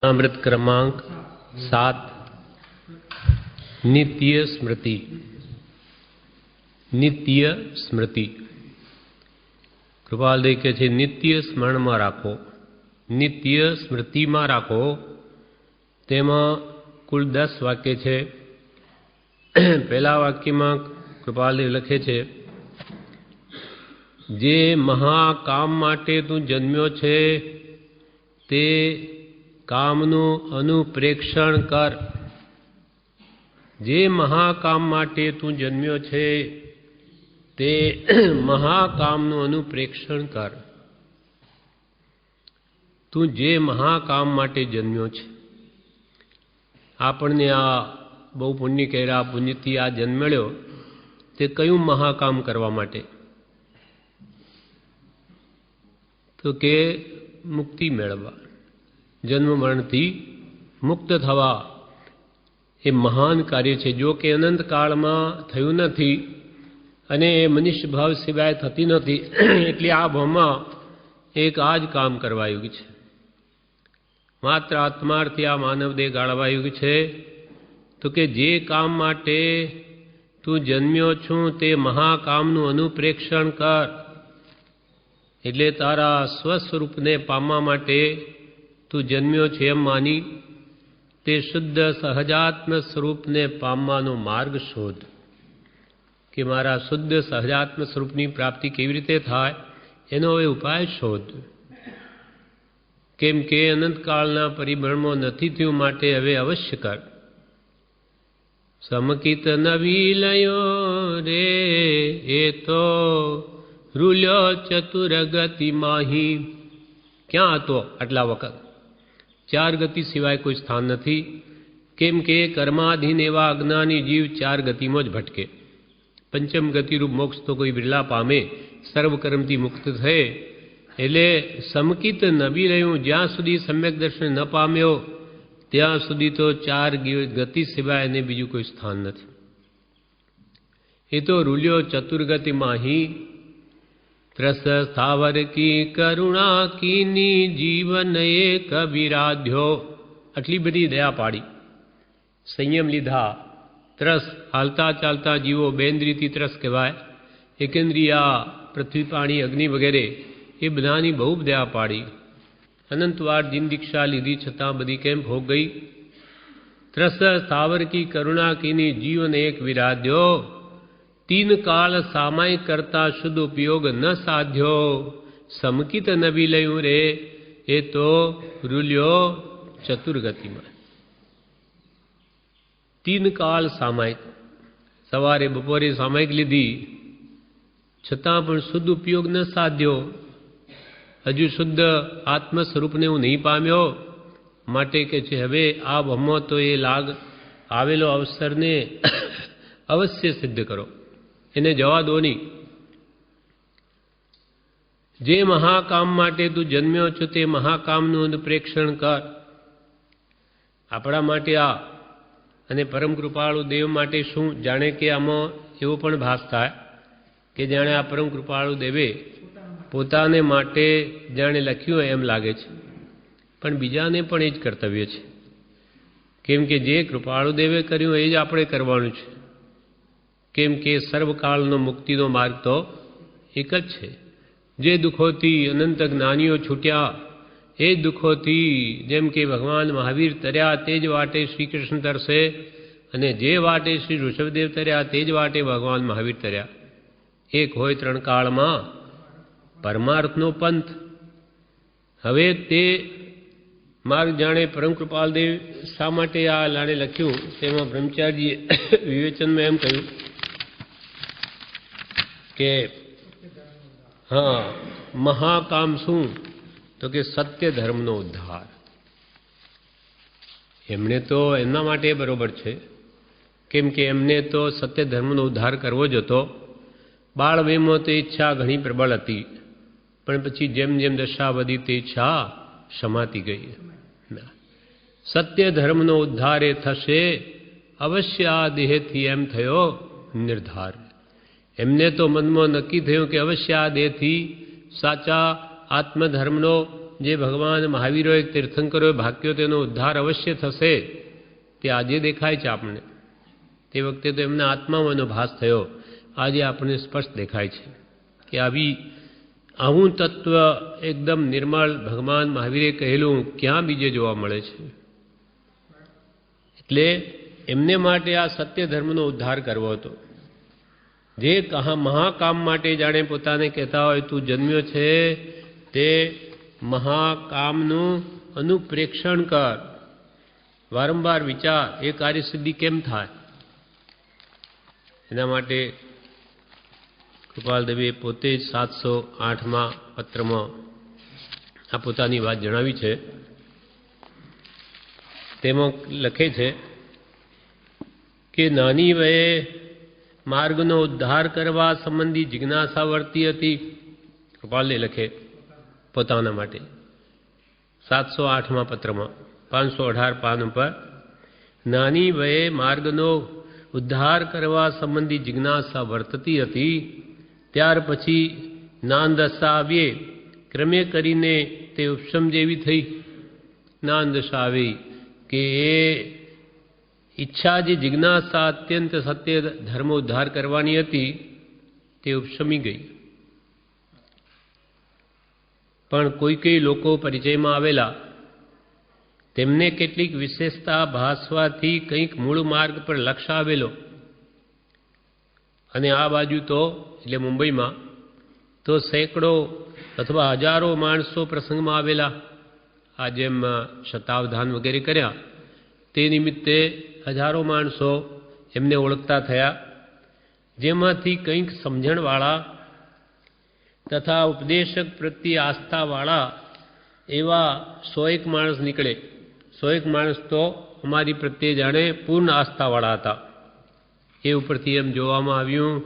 अमृत क्रमांक 7 नित्य स्मृति। नित्य स्मृति कृपालदेव के छे नित्य स्मरण में राखो, नित्य स्मृति में राखो। तेमा कुल 10 वाक्य छे। पहला वाक्य में कृपालदेव लखे छे, जे महाकाम माटे तू जन्म्यो छे ते कामनु अनुप्रेक्षण कर। जे महाकाम माटे तू जन्म्यो छे ते महाकामनु अनुप्रेक्षण कर। तू जे महाकाम माटे जन्म्यो छे, आपने आ बहु पुण्य कर्या, पुण्यथी आ जन्म्यो ते कयुं महाकाम करवा माटे? तो के मुक्ति मेळवा, जन्म मरण थी मुक्त थवा। ए महान कार्य छे, जो कि अनंत काल में थयुं नथी अने मनुष्य भाव सिवाय थती नथी। एटले आ भावमां एक आज काम करवायुं छे। मात्र आत्मार्थी आ मानवदेह गाळवायुं छे। तो कि जे काम माटे तू जन्म्यो छुं ते महाकामनुं अनुप्रेक्षण कर। एटले तारा स्वस्वरूप ने पामवा माटे तू जन्म्यो छे एम मानी ते शुद्ध सहजात्म स्वरूप ने पामवानो मार्ग शोध कि मारा शुद्ध सहजात्म स्वरूपनी प्राप्ति केवी रीते थाय एनो हवे उपाय शोध। केम के अनंत कालना परिभ्रमो नथी थयुं माटे हवे अवश्य कर। समकित नवी लयो रे ए तो रूल्यो चतुर गति माही। क्या तो आटला वखत 4 गति सिवाय कोई स्थान नहीं। केम के कर्माधीन एवं अज्ञानी जीव 4 गति में ज भटके। पंचम गति रूप मोक्ष तो कोई बिरला पामे, सर्वकर्म थी मुक्त थे। एले समकित नबी रह्यु, ज्यां सुधी सम्यक दर्शन न पाम्यो त्यां सुधी तो 4 गति सिवाय ने बीजू कोई स्थान नहीं। ए तो रूल्यो चतुर्गति माही। त्रस स्थावर की करुणा कीनी जीवन एक विराध्यो। आटली बधी दया पाड़ी, संयम लीधा। तरस हालता चालता जीवो बेंद्रीथी तरस कहेवाय। एकेंद्रिया पृथ्वी पाणी अग्नि वगैरह ए बधानी बहु दया पाड़ी। अनंतवार जिन दीक्षा लीधी छतां बधी केम भोग गई। त्रस स्थावर की करुणा कीनी जीवन एक विराध्यो। 3 काल सामाय करता शुद्ध उपयोग न साध्यो। समकित नबी लयूं रे ए तो रूल्यो चतुर्गति में। 3 काल सामायिक, सवारे बपोरे सामायिक लीधी छतां पण शुद्ध उपयोग न साध्यो। हजू शुद्ध आत्म स्वरूप ने हूँ नहीं पाम्यो माटे के छे हवे आ भमो तो ये लाग आवेलो अवसर ने अवश्य सिद्ध करो, એને જવા દો નહીં। જે મહાકામ માટે તું જન્મ્યો છો તે મહાકામનું અનુપ્રેક્ષણ કર। આપણા માટે આ અને પરમ કૃપાળુ દેવ માટે શું? જાણે કે આમાં એવો પણ ભાસ થાય કે જાણે આ પરમ કૃપાળુ દેવે પોતાને માટે જાણે લખ્યું એમ લાગે છે, પણ બીજાને પણ એ જ કર્તવ્ય છે। કેમ કે જે કૃપાળુ દેવે કર્યું એ જ આપણે કરવાનું છે। केम के सर्वकाल मुक्ति मार्ग तो एक ज छे। जे दुखों थी अनंत ज्ञानीओ छूट्या ए दुखों थी जेम के भगवान महावीर तरया तेज वाटे श्री कृष्ण तरसे अने जे वाटे श्री ऋषभदेव तरया तेज वाटे भगवान महावीर तरया। एक होय 3 काल में परमार्थनो पंथ। हवे ते मार्ग जाने परम कृपालदेव शा माटे आ लाने लख्युं तेमां ब्रह्मचारीजीए विवेचन में एम कह्युं के हाँ महाकाम शू तो कि सत्य धर्मनो उद्धार। एमने तो एमना माटे बरोबर छे, केम के एमने तो सत्य धर्मनो उद्धार करवो ज हतो। बाळवयमां तो इच्छा घणी प्रबल हती, पण पछी जेम जेम दशा वधी ते इच्छा शमाती गई। सत्य धर्मनो उद्धार ए थशे अवश्य आ देहथी एम थयो निर्धार। एमने तो मन में नक्की थयुं कि अवश्य आ देहथी साचा आत्मधर्मनो જે ભગવાન મહાવીરોએ તીર્થંકરોએ ભાગ્યો તેનો ઉદ્ધાર અવશ્ય થશે તે આજે દેખાય છે આપણને. તે વખતે તો એમના આત્મામાં એનો ભાસ થયો. આજે આપણને સ્પષ્ટ દેખાય છે કે આવું તત્વ એકદમ નિર્મળ ભગવાન મહાવીરે કહેલું ક્યાં બીજે જોવા મળે છે. એટલે એમને માટે આ સત્ય ધર્મનો ઉદ્ધાર કરવો હતો. જે મહાકામ માટે જાણે પોતાને કહેતા હોય તું જન્મ્યો છે તે મહાકામનું અનુપ્રેક્ષણ કર, વારંવાર વિચાર, એ કાર્યસિદ્ધિ કેમ થાય. એના માટે કૃપાલદેવે પોતે જ 708માં પત્રમાં આ પોતાની વાત જણાવી છે. તેમાં લખે છે કે નાની વયે માર્ગનો ઉદ્ધાર કરવા સંબંધી જિજ્ઞાસા વર્તી હતી. કૃપાલને લખે પોતાના માટે 708માં પત્રમાં 518 પાન ઉપર નાની વયે માર્ગનો ઉદ્ધાર કરવા સંબંધી જિજ્ઞાસા વર્તતી હતી. ત્યાર પછી જ્ઞાનદશા આવીએ ક્રમે કરીને તે ઉપશમ જેવી થઈ. જ્ઞાનદશા આવી કે એ ઈચ્છા જે જિજ્ઞાસા અત્યંત સત્ય ધર્મ ઉદ્ધાર કરવાની હતી તે ઉપશમી ગઈ. પણ કોઈ લોકો પરિચયમાં આવેલા તેમને કેટલીક વિશેષતા ભાસવાથી કંઈક મૂળ માર્ગ પર લક્ષ્ય આવેલો. અને આ બાજુ તો એટલે મુંબઈમાં તો સેંકડો અથવા હજારો માણસો પ્રસંગમાં આવેલા. આ જેમ શતાવધાન વગેરે કર્યા તે નિમિત્તે હજારો માણસો એમને ઓળખતા થયા. જેમાંથી કંઈક સમજણવાળા તથા ઉપદેશક પ્રત્યે આસ્થાવાળા એવા 101 માણસ નીકળે. 101 માણસ તો અમારી પ્રત્યે જાણે પૂર્ણ આસ્થાવાળા હતા. એ ઉપરથી એમ જોવામાં આવ્યું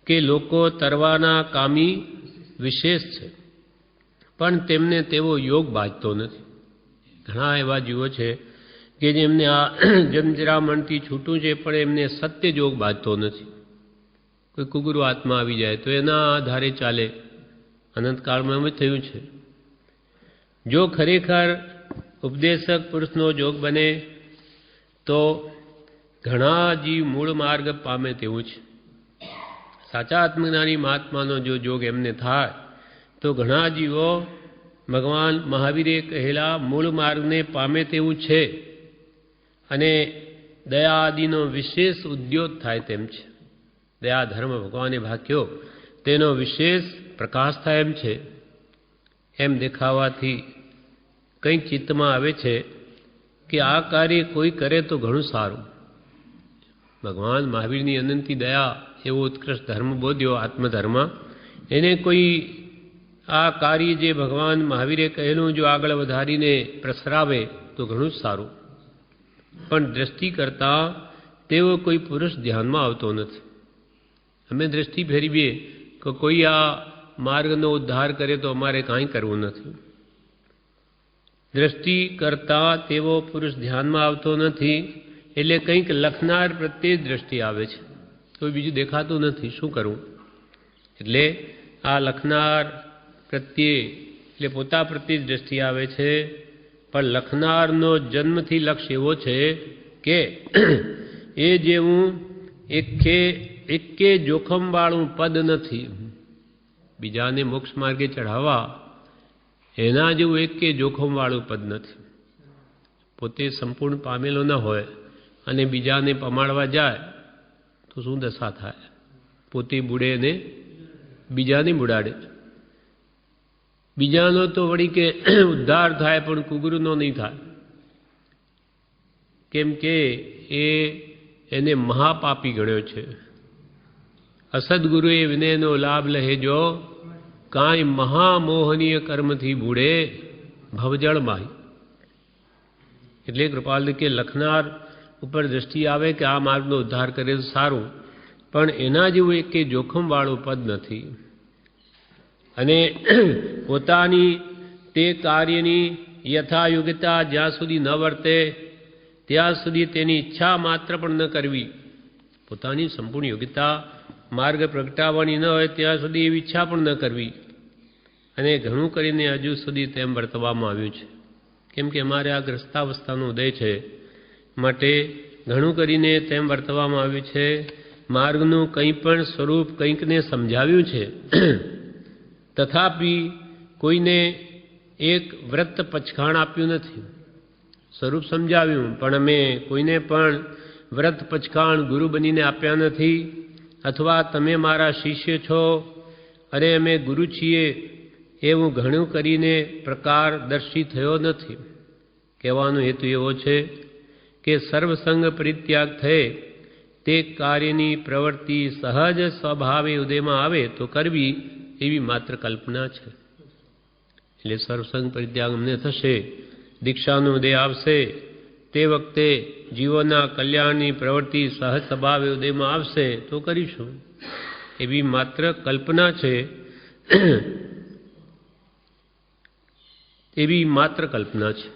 કે લોકો તરવાના કામી વિશેષ છે, પણ તેમને તેવો યોગ બાજતો નથી. ઘણા એવા જીવો છે કે જેમને આ જન્મજરામણથી છૂટું છે પણ એમને સત્ય યોગ બાજતો નથી. કોઈ કુગુરુ આત્મા આવી જાય તો એના આધારે ચાલે. અનંતકાળમાં એમ જ થયું છે. જો ખરેખર ઉપદેશક પુરુષનો યોગ બને તો ઘણા જીવ મૂળ માર્ગ પામે તેવું છે. સાચા આત્મજ્ઞાની મહાત્માનો જો યોગ એમને થાય તો ઘણા જીવો ભગવાન મહાવીરે કહેલા મૂળ માર્ગને પામે તેવું છે. અને દયા આદિનો વિશેષ ઉદ્યોગ થાય તેમ છે. દયા ધર્મ ભગવાને ભાગ્યો તેનો વિશેષ પ્રકાશ થાય એમ છે. એમ દેખાવાથી કંઈક ચિત્તમાં આવે છે કે આ કાર્ય કોઈ કરે તો ઘણું સારું. ભગવાન મહાવીરની અનંતી દયા એવો ઉત્કૃષ્ટ ધર્મ બોધ્યો આત્મધર્મ, એને કોઈ આ કાર્ય જે ભગવાન મહાવીરે કહેલું જો આગળ વધારીને પ્રસરાવે તો ઘણું જ સારું. પણ દ્રષ્ટિ કરતાં તેવો કોઈ પુરુષ ધ્યાનમાં આવતો નથી. અમે દ્રષ્ટિ ફેરવીએ કે કોઈ આ માર્ગનો ઉદ્ધાર કરે તો અમારે કાંઈ કરવું નથી. દ્રષ્ટિ કરતાં તેવો પુરુષ ધ્યાનમાં આવતો નથી એટલે કંઈક લખનાર પ્રત્યે દ્રષ્ટિ આવે છે. કોઈ બીજું દેખાતું નથી. શું કરવું? એટલે આ લખનાર પ્રત્યે એટલે પોતા પ્રત્યે દ્રષ્ટિ આવે છે. પણ લખનારનો જન્મથી લક્ષ્ય એવો છે કે એ જેવું એકે જોખમવાળું પદ નથી. બીજાને મોક્ષ માર્ગે ચઢાવવા એના જેવું એકે જોખમવાળું પદ નથી. પોતે સંપૂર્ણ પામેલો ન હોય અને બીજાને પમાડવા જાય તો શું દશા થાય? પોતે બુડે ને બીજાને બુડાડે. બીજાનો તો વળી કે ઉદ્ધાર થાય પણ કુગુરુનો નહીં થાય. કેમ કે એને મહાપાપી ગણ્યો છે. અસદગુરુએ વિનયનો લાભ લહેજો કાંઈ મહામોહનીય કર્મથી બુડે ભવજળમાં. એટલે કૃપાલ કે લખનાર ઉપર દ્રષ્ટિ આવે કે આ માર્ગનો ઉદ્ધાર કરે તો સારું, પણ એના જેવું એક જોખમવાળું પદ નથી. અને પોતાની તે કાર્યની યથાયોગ્યતા જ્યાં સુધી ન વર્તે ત્યાં સુધી તેની ઈચ્છા માત્ર પણ ન કરવી. પોતાની સંપૂર્ણ યોગ્યતા માર્ગ પ્રગટાવવાની ન હોય ત્યાં સુધી એવી ઈચ્છા પણ ન કરવી. અને ઘણું કરીને હજુ સુધી તેમ વર્તવામાં આવ્યું છે. કેમ કે અમારે આ ગ્રસ્તાવસ્થાનો ઉદય છે, માટે ઘણું કરીને તેમ વર્તવામાં આવ્યું છે. માર્ગનું કંઈ પણ સ્વરૂપ કંઈકને સમજાવ્યું છે, તથાપિ કોઈને એક વ્રત પચખાણ આપ્યું નથી. સ્વરૂપ સમજાવ્યું, પણ અમે કોઈને પણ વ્રત પચખાણ ગુરુ બનીને આપ્યા નથી. અથવા તમે મારા શિષ્ય છો અને અમે ગુરુ છીએ એવું ઘણું કરીને પ્રકાર દર્શી થયો નથી. કહેવાનો હેતુ એવો છે કે સર્વસંગ પરિત્યાગ થયે તે કાર્યની પ્રવૃત્તિ સહજ સ્વભાવે ઉદયમાં આવે તો કરવી એવી માત્ર કલ્પના છે. એટલે સર્વસંગ પરિત્યાગ અમને થશે, દીક્ષાનો ઉદય આવશે, તે વખતે જીવોના કલ્યાણની પ્રવૃત્તિ સહજ સ્વભાવે ઉદયમાં આવશે તો કરીશું, એવી માત્ર કલ્પના છે. એવી માત્ર કલ્પના છે.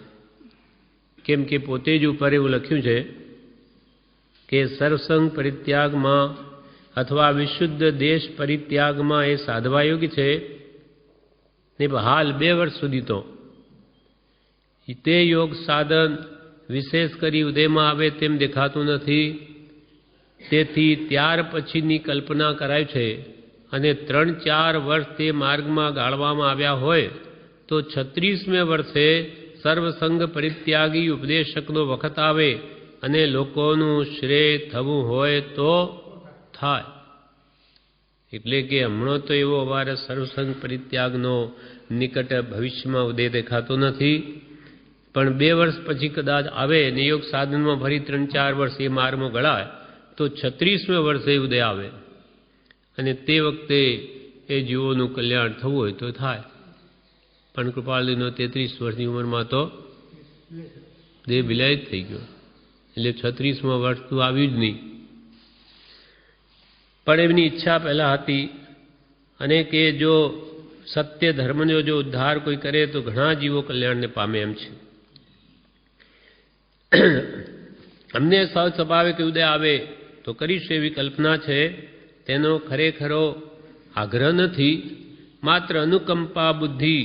કેમ કે પોતે જ ઉપર એવું લખ્યું છે કે સર્વસંગ પરિત્યાગમાં અથવા વિશુદ્ધ દેશ પરિત્યાગમાં એ સાધવા યોગ્ય છે ને હાલ 2 વર્ષ સુધી તો તે યોગ સાધન વિશેષ કરી ઉદયમાં આવે તેમ દેખાતું નથી. તેથી ત્યાર પછીની કલ્પના કરાય છે. અને 3-4 વર્ષ તે માર્ગમાં ગાળવામાં આવ્યા હોય તો 36મે વર્ષે સર્વસંગ પરિત્યાગી ઉપદેશકનો વખત આવે અને લોકોનું શ્રેય થવું હોય તો થાય. એટલે કે હમણાં તો એવો અમારે સર્વસંગ પરિત્યાગનો નિકટ ભવિષ્યમાં ઉદય દેખાતો નથી, પણ 2 વર્ષ પછી કદાચ આવે અને યોગ સાધનમાં ફરી 3-4 વર્ષ એ માર્ગમાં ગળાય તો 36મે વર્ષે ઉદય આવે અને તે વખતે એ જીવોનું કલ્યાણ થવું હોય તો થાય. પણ કૃપાળજીનો 33 વર્ષની ઉંમરમાં તો દેહ વિલય થઈ ગયો, એટલે 36મા વર્ષ તો આવ્યું જ નહીં. પણ એમની ઈચ્છા પહેલાં હતી અને કે જો સત્ય ધર્મનો જો ઉદ્ધાર કોઈ કરે તો ઘણા જીવો કલ્યાણને પામે એમ છે. અમને સહજ સ્વભાવે કે ઉદય આવે તો કરીશું એવી કલ્પના છે. તેનો ખરેખરો આગ્રહ નથી, માત્ર અનુકંપા બુદ્ધિ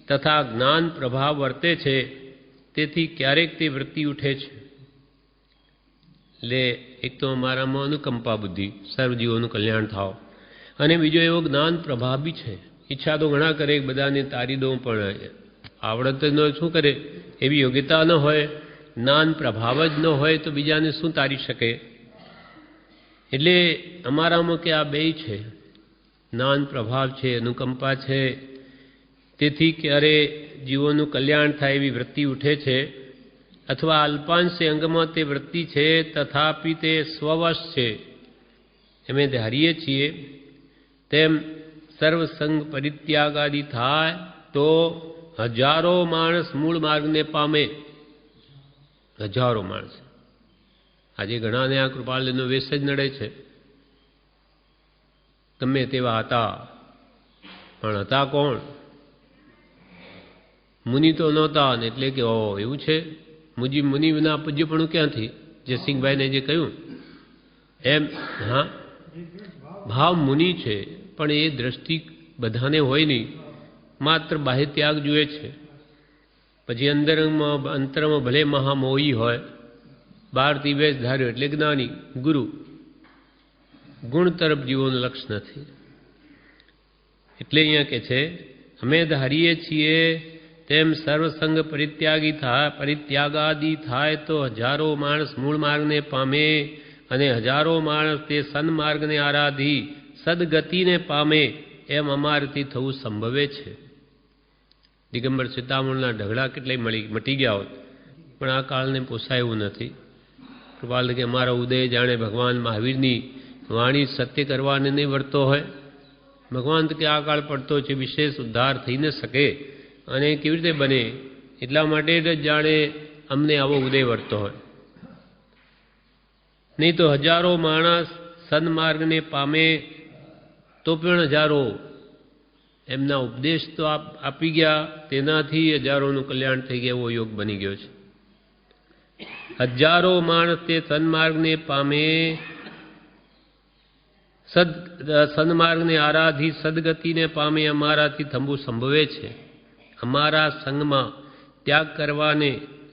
તથા જ્ઞાન પ્રભાવ વર્તે છે. તેથી ક્યારેક તે વૃત્તિ ઉઠે છે. એટલે એક તો અમારામાં અનુકંપા બુદ્ધિ, સર્વજીવોનું કલ્યાણ થાવ, અને બીજો એવો જ્ઞાન પ્રભાવ બી છે. ઈચ્છા તો ઘણા કરે બધાને તારી દઉં, પણ આવડત ન શું કરે, એવી યોગ્યતા ન હોય, જ્ઞાન પ્રભાવ જ ન હોય તો બીજાને શું તારી શકે. એટલે અમારામાં કે આ બેય છે, જ્ઞાન પ્રભાવ છે, અનુકંપા છે. તેથી ક્યારે જીવોનું કલ્યાણ થાય એવી વૃત્તિ ઉઠે છે, અથવા અલ્પાંશે અંગમાં તે વૃત્તિ છે, તથાપિ તે સ્વવશ છે. અમે ધારીએ છીએ તેમ સર્વસંગ પરિત્યાગાદી થાય તો હજારો માણસ મૂળ માર્ગને પામે. હજારો માણસ. આજે ઘણાને આ કૃપાળજીનો વેશ જ નડે છે. ગમે તેવા હતા, પણ હતા કોણ? મુનિ તો નહોતા ને, એટલે કે ઓ એવું છે, મુનિ વિના પૂજ્યપણું ક્યાંથી? જયસિંહભાઈને જે કહ્યું એમ. હા, ભાવ મુનિ છે, પણ એ દ્રષ્ટિ બધાને હોય નહીં, માત્ર બાહ્ય ત્યાગ જુએ છે. પછી અંતરમાં ભલે મહામોહી હોય, બહારથી વેશ ધાર્યો એટલે જ્ઞાની ગુરુ, ગુણ તરફ જીવોનું લક્ષ નથી. એટલે અહીંયા કે છે અમે ધારીએ છીએ તેમ સર્વસંગ પરિત્યાગાદી થાય તો હજારો માણસ મૂળ માર્ગને પામે અને હજારો માણસ તે સન્માર્ગને આરાધી સદગતિને પામે એમ અમારાથી થવું સંભવે છે. દિગંબર સીતામણના ઢગલા કેટલાય મટી ગયા હોત, પણ આ કાળને પોસાય એવું નથી. કૃપાલ કે અમારા ઉદય જાણે ભગવાન મહાવીરની વાણી સત્ય કરવાને નહીં વર્તો હોય. ભગવાન તો કે આ કાળ પડતો છે, વિશેષ ઉદ્ધાર થઈ ન શકે, અને કેવી રીતે બને? એટલા માટે જ જાણે અમને આવો ઉદય વર્તો હોય. નહીં તો હજારો માણસ સન્માર્ગને પામે તો પણ હજારો એમના ઉપદેશ તો આપી ગયા, તેનાથી હજારોનું કલ્યાણ થઈ ગયા, એવો યોગ બની ગયો છે. હજારો માણસ તે સન્માર્ગને પામે સન્માર્ગને આરાધી સદગતિને પામે અમારાથી થંભું સંભવે છે. અમારા સંગમાં ત્યાગ કરવાને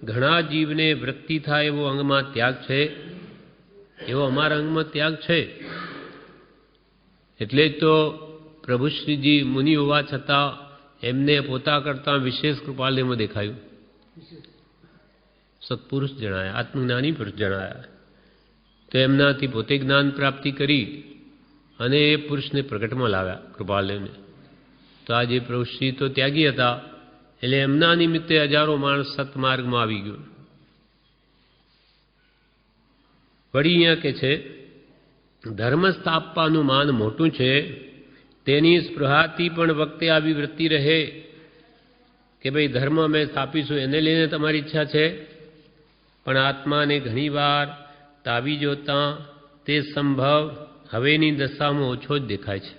ઘણા જીવને વૃત્તિ થાય એવો અંગમાં ત્યાગ છે, એવો અમારા અંગમાં ત્યાગ છે. એટલે તો પ્રભુશ્રીજી મુનિ હોવા છતાં એમને પોતા કરતાં વિશેષ કૃપાલદેવમાં દેખાયું. સત્પુરુષ જણાયા, આત્મજ્ઞાની પુરુષ જણાયા. તો એમનાથી પોતે જ્ઞાન પ્રાપ્તિ કરી અને એ પુરુષને પ્રગટમાં લાવ્યા કૃપાલદેવને. તો આજે પ્રભુશ્રી તો ત્યાગી હતા, એટલે એમના નિમિત્તે હજારો માણસ સત્માર્ગમાં આવી ગયો. વળી અહીંયા કે છે, ધર્મ સ્થાપવાનું માન મોટું છે, તેની સ્પૃહાથી પણ વખતે આવી વૃત્તિ રહે કે ભાઈ ધર્મ અમે સ્થાપીશું, એને લઈને તમારી ઈચ્છા છે. પણ આત્માને ઘણીવાર તાવી જોતાં તે સંભવ હવેની દશામાં ઓછો જ દેખાય છે.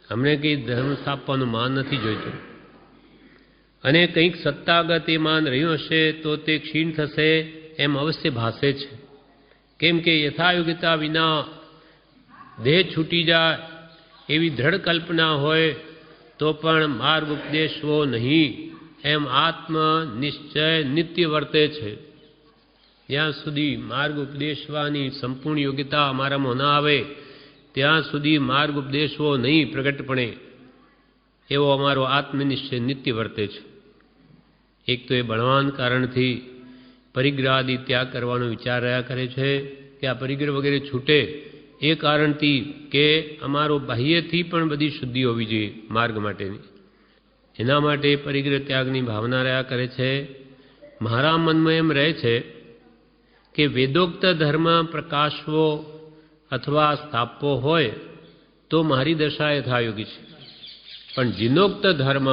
અમને કંઈ ધર્મ સ્થાપવાનું માન નથી જોઈતું, અને કંઈક સત્તાગત એ માન રહ્યું હશે તો તે ક્ષીણ થશે એમ અવશ્ય ભાસે છે. કેમ કે યથાયોગ્યતા વિના દેહ છૂટી જાય એવી દ્રઢ કલ્પના હોય તો પણ માર્ગ ઉપદેશવો નહીં એમ આત્મ નિશ્ચય નિત્ય વર્તે છે. જ્યાં સુધી માર્ગ ઉપદેશવાની સંપૂર્ણ યોગ્યતા અમારામાં ન આવે ત્યાં સુધી માર્ગ ઉપદેશવો નહીં પ્રગટપણે, એવો અમારો આત્મનિશ્ચય નિત્ય વર્તે છે. એક તો એ બળવાન કારણથી પરિગ્રહ આદિ ત્યાગ કરવાનો વિચાર રહ્યા કરે છે કે આ પરિગ્રહ વગેરે છૂટે, એ કારણથી કે અમારો બાહ્યથી પણ બધી શુદ્ધિ હોવી જોઈએ માર્ગ માટેની. એના માટે પરિગ્રહ ત્યાગની ભાવના રહ્યા કરે છે. મારા મનમાં એમ રહે છે કે વેદોક્ત ધર્મ પ્રકાશવો અથવા સ્થાપવો હોય તો મારી દશા યથાયોગી છે, પણ જીનોક્ત ધર્મ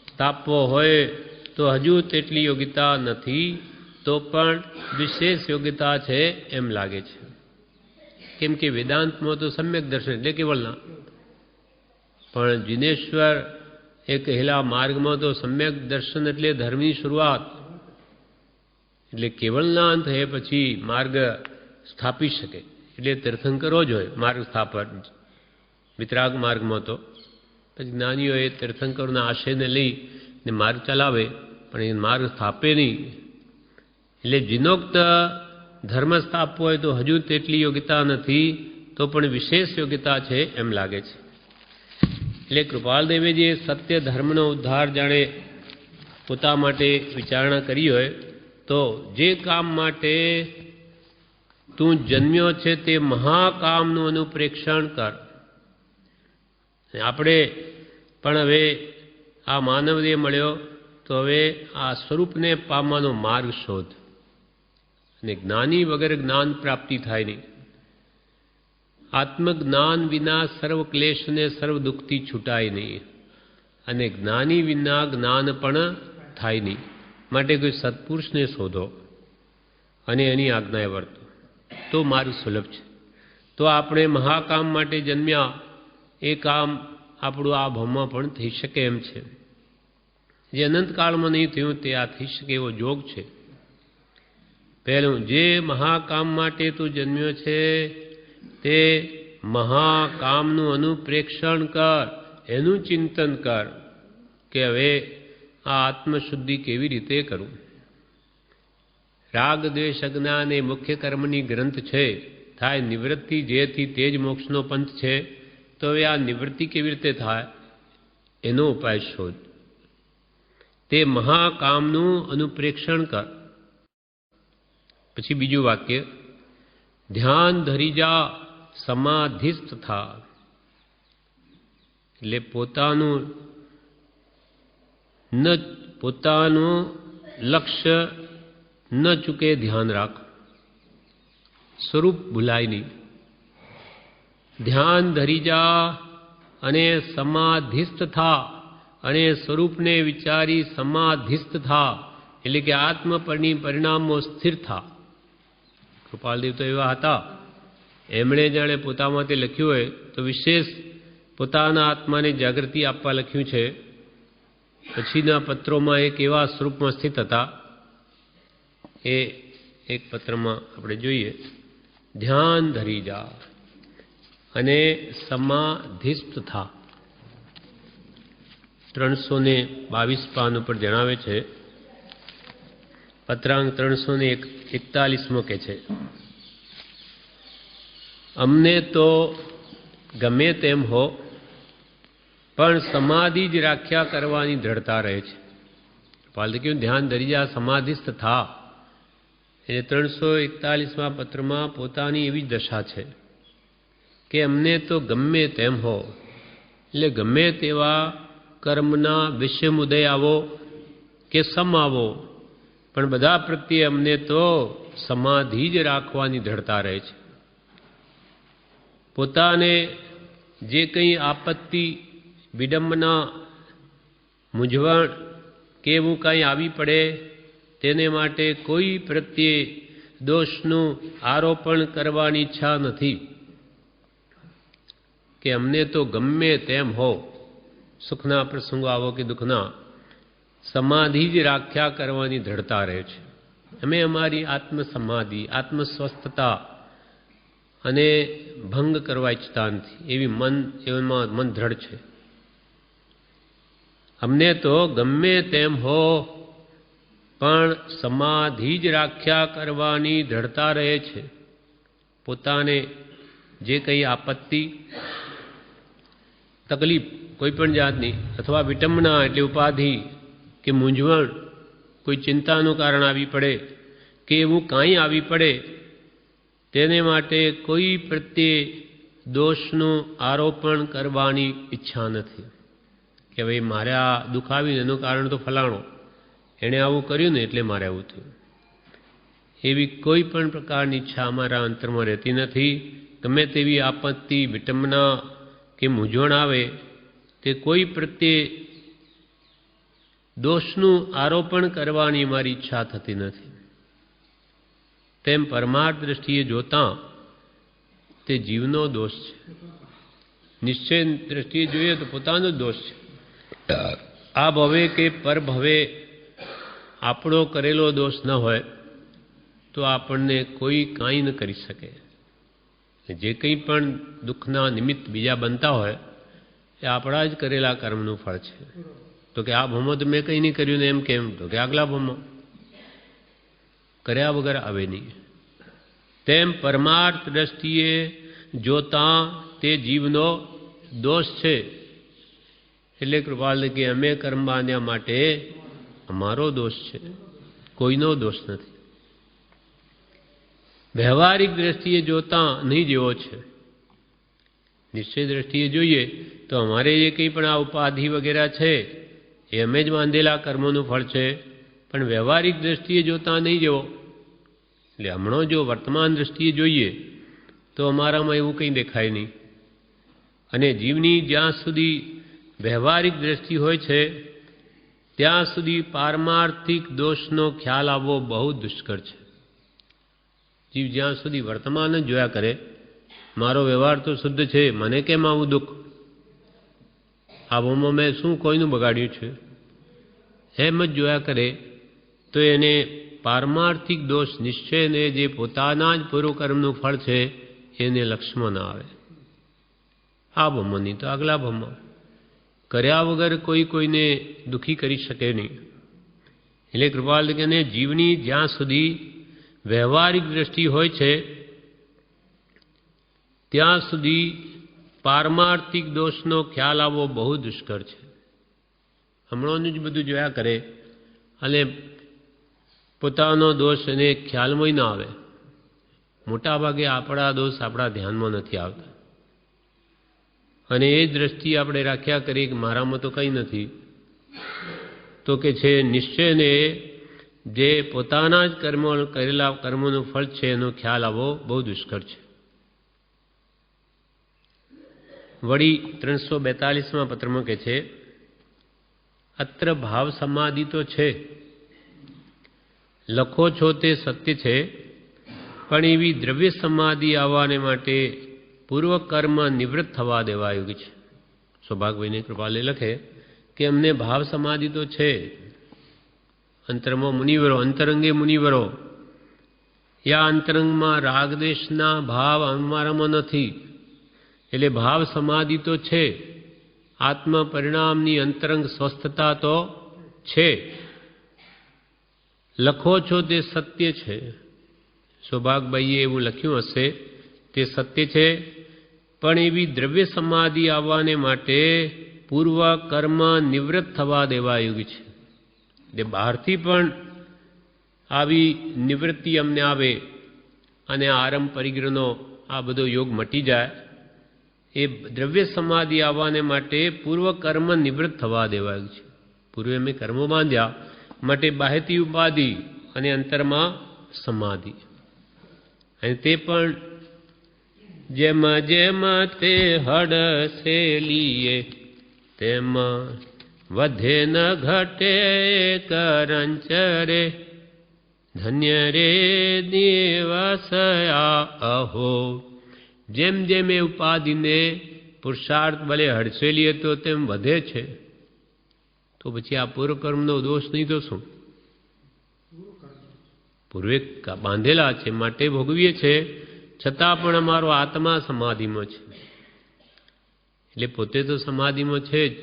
સ્થાપવો હોય તો હજુ તેટલી યોગ્યતા નથી, તો પણ વિશેષ યોગ્યતા છે એમ લાગે છે. કેમ કે વેદાંતમાં તો સમ્યક દર્શન એટલે કેવલના, પણ જીનેશ્વર એ કહેલા માર્ગમાં તો સમ્યક દર્શન એટલે ધર્મની શરૂઆત, એટલે કેવલના અંત હે પછી માર્ગ સ્થાપી શકે. એટલે તીર્થંકરો જ હોય માર્ગ સ્થાપન. વિતરાગ માર્ગમાં તો પછી જ્ઞાનીઓ એ તીર્થંકરોના આશયને લઈને માર્ગ ચલાવે, પણ એ માર્ગ સ્થાપે નહીં. એટલે જીનોક્ત ધર્મ સ્થાપવો હોય તો હજુ તેટલી યોગ્યતા નથી, તો પણ વિશેષ યોગ્યતા છે એમ લાગે છે. એટલે કૃપાલદેવે જે સત્ય ધર્મનો ઉદ્ધાર જાણે પોતા માટે વિચારણા કરી હોય, તો જે કામ માટે તું જન્મ્યો છે તે મહાકામનું અનુપ્રેક્ષણ કર. આપણે પણ હવે આ માનવદેહ મળ્યો તો હવે આ સ્વરૂપને પામવાનો માર્ગ શોધ. અને જ્ઞાની વગર જ્ઞાન પ્રાપ્તિ થાય નહીં. આત્મજ્ઞાન વિના સર્વ ક્લેશને સર્વ દુઃખથી છૂટાય નહીં, અને જ્ઞાની વિના જ્ઞાન પણ થાય નહીં. માટે કોઈ સત્પુરુષને શોધો અને એની આજ્ઞાએ વર્તો તો માર્ગ સુલભ છે. તો આપણે મહાકામ માટે જન્મ્યા, એ કામ આપણું આ ભાવમાં પણ થઈ શકે એમ છે. જે અનંતકાળમાં નહીં થયું તે આ થઈ શકે એવો જોગ છે. પહેલું, જે મહાકામ માટે તું જન્મ્યો છે તે મહાકામનું અનુપ્રેક્ષણ કર, એનું ચિંતન કર કે હવે આ આત્મશુદ્ધિ કેવી રીતે કરું. રાગ દ્વેષ અજ્ઞાન એ મુખ્ય કર્મની ગ્રંથ છે, થાય નિવૃત્તિ જેથી તે જ મોક્ષનો પંથ છે. તો હવે આ નિવૃત્તિ કેવી રીતે થાય એનો ઉપાય શોધ. તે મહાકામનું અનુપ્રેક્ષણ કર. પછી બીજું વાક્ય, ધ્યાન ધરી જા સમાધિસ્થ થા. એટલે પોતાનું લક્ષ્ય ન ચૂકે ધ્યાન રાખ, સ્વરૂપ ભૂલાય નહીં. ધ્યાન ધરી જા અને સમાધિસ્થ થા, અને સ્વરૂપને વિચારી સમાધિસ્થ થા, એટલે કે આત્મ પરિણામો સ્થિર થા. કૃપાલદેવ તો એવા હતા, એમણે જાણે પોતામાં તે લખ્યું હોય તો વિશેષ પોતાના આત્માને જાગૃતિ આપવા લખ્યું છે. પછીના પત્રોમાં એક એવા સ્વરૂપમાં સ્થિત હતા. એ એક પત્રમાં આપણે જોઈએ, ધ્યાન ધરી જા. અને સમાધિસ્થ થા. 322 પાન ઉપર જણાવે છે, પત્રાંક 341 કે છે, અમને તો ગમે તેમ હો પણ સમાધિ જ રાખ્યા કરવાની દ્રઢતા રહે છે. પાલકીયું ધ્યાન ધરી જા સમાધિસ્થ થા. એ 341 પત્રમાં પોતાની એવી દશા છે કે અમને તો ગમે તેમ હો, એટલે ગમે તેવા કર્મના વિષમુદય આવો કે સમ આવો, પણ બધા પ્રત્યે અમને તો સમાધિ જ રાખવાની દ્રઢતા રહે છે. પોતાને જે કંઈ આપત્તિ, વિડંબના, મૂંઝવણ કે એવું કાંઈ આવી પડે તેને માટે કોઈ પ્રત્યે દોષનું આરોપણ કરવાની ઈચ્છા નથી. કે અમને તો ગમે તેમ હો, સુખના પ્રસંગો આવો કે દુઃખના, સમાધિ જ રાખ્યા કરવાની દ્રઢતા રહે છે. અમે અમારી આત્મસમાધિ, આત્મસ્વસ્થતા અને ભંગ કરવા ઈચ્છતા નથી. એમાં મન દ્રઢ છે. અમને તો ગમે તેમ હો પણ સમાધિ જ રાખ્યા કરવાની દ્રઢતા રહે છે. પોતાને જે કંઈ આપત્તિ, તકલીફ કોઈ પણ જાતની, અથવા વિટંબના એટલે ઉપાધિ કે મૂંઝવણ, કોઈ ચિંતાનું કારણ આવી પડે કે એવું કાંઈ આવી પડે તેને માટે કોઈ પ્રત્યે દોષનું આરોપણ કરવાની ઈચ્છા નથી. કે ભાઈ મારે આ દુઃખ આવ્યું એનું કારણ તો ફલાણો, એણે આવું કર્યું ને એટલે મારે આવું થયું. એવી કોઈ પણ પ્રકારની ઈચ્છા અમારા અંતરમાં રહેતી નથી. ગમે તેવી આપત્તિ, વિટંબના કે મૂંઝવણ આવે તે કોઈ પ્રત્યે દોષનું આરોપણ કરવાની અમારી ઈચ્છા થતી નથી. તેમ પરમાર્થ દ્રષ્ટિએ જોતાં તે જીવનો દોષ છે. નિશ્ચય દ્રષ્ટિએ જોઈએ તો પોતાનો જ દોષ છે. આ ભવે કે પર ભવે આપણો કરેલો દોષ ન હોય તો આપણને કોઈ કાંઈ ન કરી શકે. જે કંઈ પણ દુઃખના નિમિત્ત બીજા બનતા હોય એ આપણા જ કરેલા કર્મનું ફળ છે. તો કે આ ભમો તો મેં કંઈ નહીં કર્યું ને એમ કેમ? તો કે આગલા ભમો કર્યા વગર આવે નહીં. તેમ પરમાર્થ દ્રષ્ટિએ જોતાં તે જીવનો દોષ છે. એટલે કૃપાલ કે અમે કર્મ બાંધ્યા માટે અમારો દોષ છે, કોઈનો દોષ નથી. વ્યવહારિક દ્રષ્ટિએ જોતાં નહીં જેવો છે. નિશ્ચય દ્રષ્ટિએ જોઈએ તો અમારે જે કંઈ પણ આ ઉપાધિ વગેરે છે એ અમે જ બાંધેલા કર્મોનું ફળ છે, પણ વ્યવહારિક દ્રષ્ટિએ જોતાં નહીં જેવો. એટલે હમણાં જો વર્તમાન દ્રષ્ટિએ જોઈએ તો અમારામાં એવું કંઈ દેખાય નહીં. અને જીવની જ્યાં સુધી વ્યવહારિક દ્રષ્ટિ હોય છે ત્યાં સુધી પારમાર્થિક દોષનો ખ્યાલ આવવો બહુ દુષ્કર છે. જીવ જ્યાં સુધી વર્તમાન જ જોયા કરે, મારો વ્યવહાર તો શુદ્ધ છે, મને કેમ આવું દુઃખ, આવામાં મેં શું કોઈનું બગાડ્યું છે, એમ જ જોયા કરે તો એને પારમાર્થિક દોષ નિશ્ચયને જે પોતાના જ પૂર્વકર્મનું ફળ છે એને લક્ષ્યમાં ના આવે. આ ભમો નહીં તો આગલા ભમો. કર્યા વગર કોઈ કોઈને દુઃખી કરી શકે નહીં. એટલે કૃપાલ કે જીવની જ્યાં સુધી વ્યવહારિક દ્રષ્ટિ હોય છે ત્યાં સુધી પારમાર્થિક દોષનો ખ્યાલ આવવો બહુ દુષ્કર છે. હમણાંનું જ બધું જોયા કરે અને પોતાનો દોષ એને ખ્યાલમાં ના આવે. મોટાભાગે આપણા દોષ આપણા ધ્યાનમાં નથી આવતા અને એ દ્રષ્ટિ આપણે રાખ્યા કરીએ કે મારામાં તો કંઈ નથી. તો કે છે નિશ્ચયને જે પોતાના જ કરેલા કર્મોનું ફળ છે એનો ખ્યાલ આવવો બહુ દુષ્કર છે. વળી 342 પત્રમાં કહે છે, અત્ર ભાવ સમાધિ તો છે, લખો છો તે સત્ય છે, પણ એવી દ્રવ્ય સમાધિ આવવાને માટે પૂર્વ કર્મ નિવૃત્ત થવા દેવાયું છે. સૌભાગભાઈને કૃપાલે લખે કે અમને ભાવ સમાધિ તો છે. અંતરમાં મુનિવરો, અંતરંગે મુનિવરો, યા અંતરંગમાં રાગદેશના ભાવ અમારામાં નથી એટલે ભાવ સમાધિ તો છે, આત્મ પરિણામની અંતરંગ સ્વસ્થતા તો છે. લખો છો તે સત્ય છે. સૌભાગભાઈએ એવું લખ્યું હશે તે સત્ય છે, પણ એવી દ્રવ્ય સમાધિ આવવાને માટે પૂર્વ કર્મ નિવૃત્ત થવા દેવાયું છે. એટલે બહારથી પણ આવી નિવૃત્તિ અમને આવે અને આરંભ પરિગ્રહનો આ બધો યોગ મટી જાય, એ દ્રવ્ય સમાધિ આવવાને માટે પૂર્વ કર્મ નિવૃત્ત થવા દેવાયું છે. પૂર્વે મેં કર્મો બાંધ્યા માટે બાહેતી ઉપાધિ અને અંતરમાં સમાધિ. અને તે પણ જેમ જેમ તે હડસે લીએ તેમ વધે ન ઘટે કરંચરે ધન્ય રે દિવસ અહો. જેમ જેમ એ ઉપાધિને પુરુષાર્થ બલે હડસેલીએ તો તેમ વધે છે. તો પછી આ પૂર્વકર્મનો દોષ નહીં તો શું? પૂર્વે બાંધેલા છે માટે ભોગવીએ છે, છતાં પણ અમારો આત્મા સમાધિમાં છે. એટલે પોતે તો સમાધિમાં છે જ.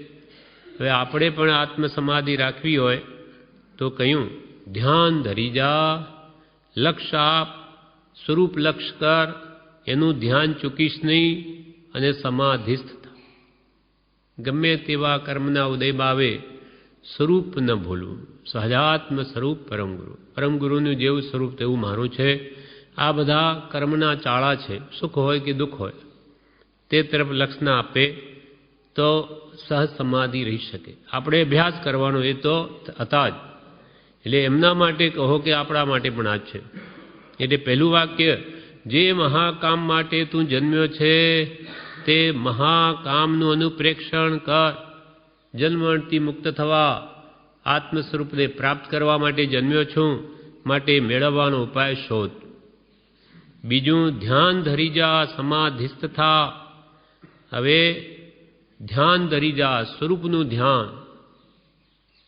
હવે આપણે પણ આત્મ સમાધિ રાખવી હોય તો કહ્યું ધ્યાન ધરી જા, લક્ષ આપ, સ્વરૂપ લક્ષ કર, એનું ધ્યાન ચૂકીશ નહીં અને સમાધિસ્થ થા. ગમે તેવા કર્મના ઉદય આવે સ્વરૂપ ન ભૂલવું. સહજાત્મ સ્વરૂપ પરમગુરુ, પરમગુરુનું જેવું સ્વરૂપ તેવું મારું છે. આ બધા કર્મના ચાળા છે, સુખ હોય કે દુઃખ હોય તે તરફ લક્ષ ના આપે તો સહજ સમાધિ રહી શકે. આપણે અભ્યાસ કરવાનો એ તો હતા જ. એટલે એમના માટે કહો કે આપણા માટે પણ આ જ છે. એટલે પહેલું વાક્ય, જે મહાકામ માટે તું જન્મ્યો છે તે મહાકામનું અનુપ્રેક્ષણ કર. જન્મથી મુક્ત થવા, આત્મ સ્વરૂપને પ્રાપ્ત કરવા માટે જન્મ્યો છું, માટે મેળવવાનો ઉપાય શોધ. બીજું, ધ્યાન ધરી જા, સમાધિસ્થ થા. હવે ધ્યાન ધરી જા, સ્વરૂપનું ધ્યાન.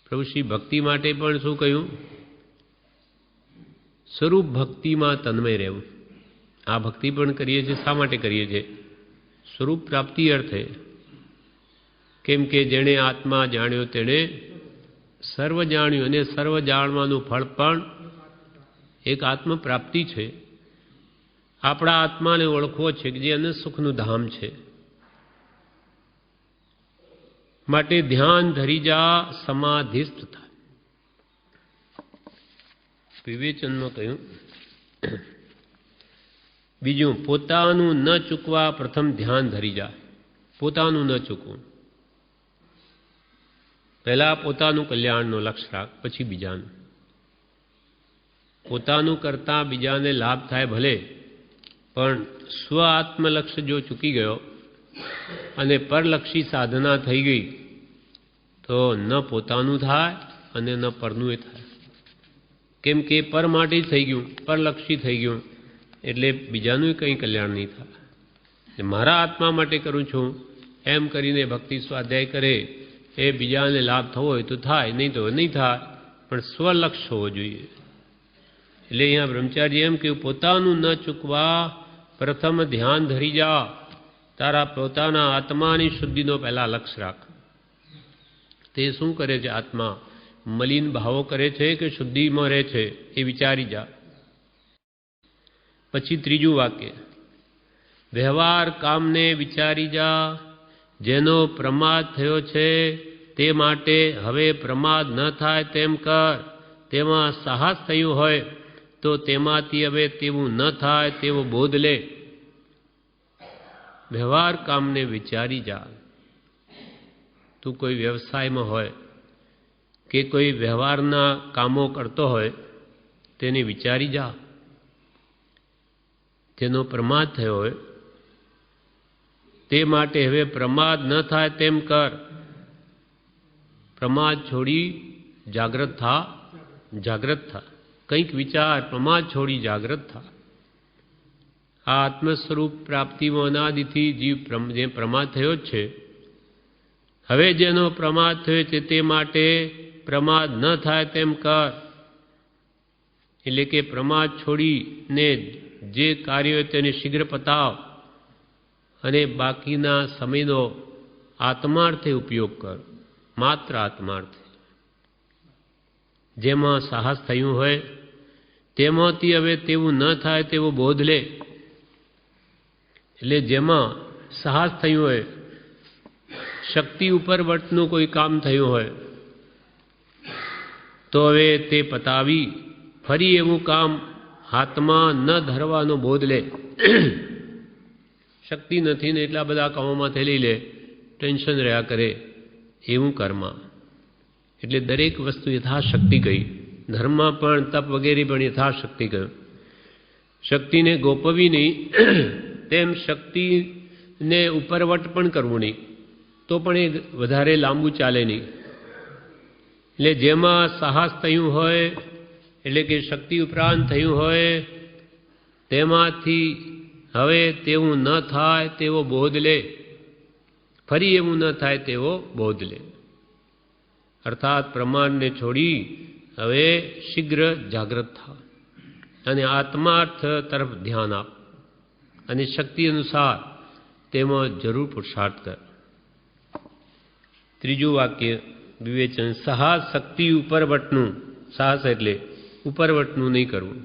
પ્રભુ શ્રી ભક્તિ માટે પણ શું કહ્યું? સ્વરૂપ ભક્તિમાં તન્મય રહેવું. આ ભક્તિ પણ કરીએ છીએ, શા માટે કરીએ છીએ? સ્વરૂપ પ્રાપ્તિ અર્થે. કેમ કે જેણે આત્મા જાણ્યો તેણે સર્વ જાણ્યું, અને સર્વ જાણવાનું ફળ પણ એક આત્મ પ્રાપ્તિ છે. આપણા આત્માને ઓળખવો છે કે જે અનંત સુખનું ધામ છે. માટે ધ્યાન ધરી જા, સમાધિસ્થ થાય. વિવેચનમાં કહ્યું બીજું, પોતાનું ન ચૂકવા પ્રથમ ધ્યાન ધરી જા. પોતાનું ન ચૂકવું. પહેલા પોતાનું કલ્યાણનો લક્ષ્ય રાખ, પછી બીજાનું. પોતાનું કરતા બીજાને લાભ થાય ભલે, પણ સ્વ આત્મલક્ષ્ય જો ચૂકી ગયો અને પરલક્ષી સાધના થઈ ગઈ તો ન પોતાનું થાય અને ન પરનું એ થાય. કેમ કે પર માટે થઈ ગયું, પરલક્ષી થઈ ગયું, એટલે બીજાનું કંઈ કલ્યાણ નહીં થાય. મારા આત્મા માટે કરું છું એમ કરીને ભક્તિ સ્વાધ્યાય કરે, એ બીજાને લાભ થવો હોય તો થાય, નહીં તો નહીં થાય, પણ સ્વલક્ષ હોવો જોઈએ. એટલે અહીંયા બ્રહ્મચારી એમ કહ્યું, પોતાનું ન ચૂકવા પ્રથમ ધ્યાન ધરી જા. તારા પોતાના આત્માની શુદ્ધિનો પહેલા લક્ષ્ય રાખ. તે શું કરે છે? આત્મા મલિન ભાવો કરે છે કે શુદ્ધિમાં રહે છે એ વિચારી જા. પછી ત્રીજું વાક્ય, વ્યવહાર કામને વિચારી જા. જેનો પ્રમાદ થયો છે તે માટે હવે પ્રમાદ ન થાય તેમ કર. તેમાં સાહસ થયું હોય તો તેમાંથી હવે તેવું ન થાય તેવો બોધ લે. વ્યવહાર કામને વિચારી જા. તું કોઈ વ્યવસાયમાં હોય કે કોઈ વ્યવહારના કામો કરતો હોય તેને વિચારી જા. જેનો પ્રમાદ થયો હોય તે માટે હવે પ્રમાદ ન થાય તેમ કર. પ્રમાદ છોડી જાગ્રત થા. જાગ્રત થા. કંઈક વિચાર, પ્રમાદ છોડી જાગ્રત થા. આ આત્મ સ્વરૂપ પ્રાપ્તિમાં અનાદિથી જીવ જે પ્રમાદ થયો જ છે, હવે જેનો પ્રમાદ થયો છે તે માટે પ્રમાદ ન થાય તેમ કર. એટલે કે પ્રમાદ છોડીને જે કાર્ય તેને શીઘ્ર પતાવ અને બાકીના સમયનો આત્માર્થે ઉપયોગ કર, માત્ર આત્માર્થે. જેમાં સાહસ થયું હોય તેમાંથી હવે તેવું ન થાય તેવો બોધ લે. એટલે જેમાં સાહસ થયું હોય, શક્તિ ઉપરવટનું કોઈ કામ થયું હોય તો હવે તે પતાવી ફરી એવું કામ હાથમાં ન ધરવાનો બોધ લે. શક્તિ નથી ને એટલા બધા કામોમાં થયેલી લે, ટેન્શન રહ્યા કરે, એવું કર્મ. એટલે દરેક વસ્તુ યથાશક્તિ ગઈ. ધર્મ પણ તપ વગેરે પણ યથાશક્તિ ગયું. શક્તિને ગોપવી નહીં, તેમ શક્તિને ઉપરવટ પણ કરવું નહીં, તો પણ એ વધારે લાંબુ ચાલે નહીં. એટલે જેમાં સાહસ થયું હોય, એટલે કે શક્તિ ઉપરાંત થયું હોય, તેમાંથી હવે તેવું ન થાય તેવો બોધ લે, ફરી એવું ન થાય તેવો બોધ લે. અર્થાત પ્રમાણને છોડી હવે શીઘ્ર જાગૃત થા અને આત્માર્થ તરફ ધ્યાન આપ અને શક્તિ અનુસાર તેમાં જરૂર પુરુષાર્થ કર. ત્રીજું વાક્ય વિવેચન. સાહસ શક્તિ ઉપરવટનું, સાહસ એટલે ઉપરવટનું નહીં કરવું.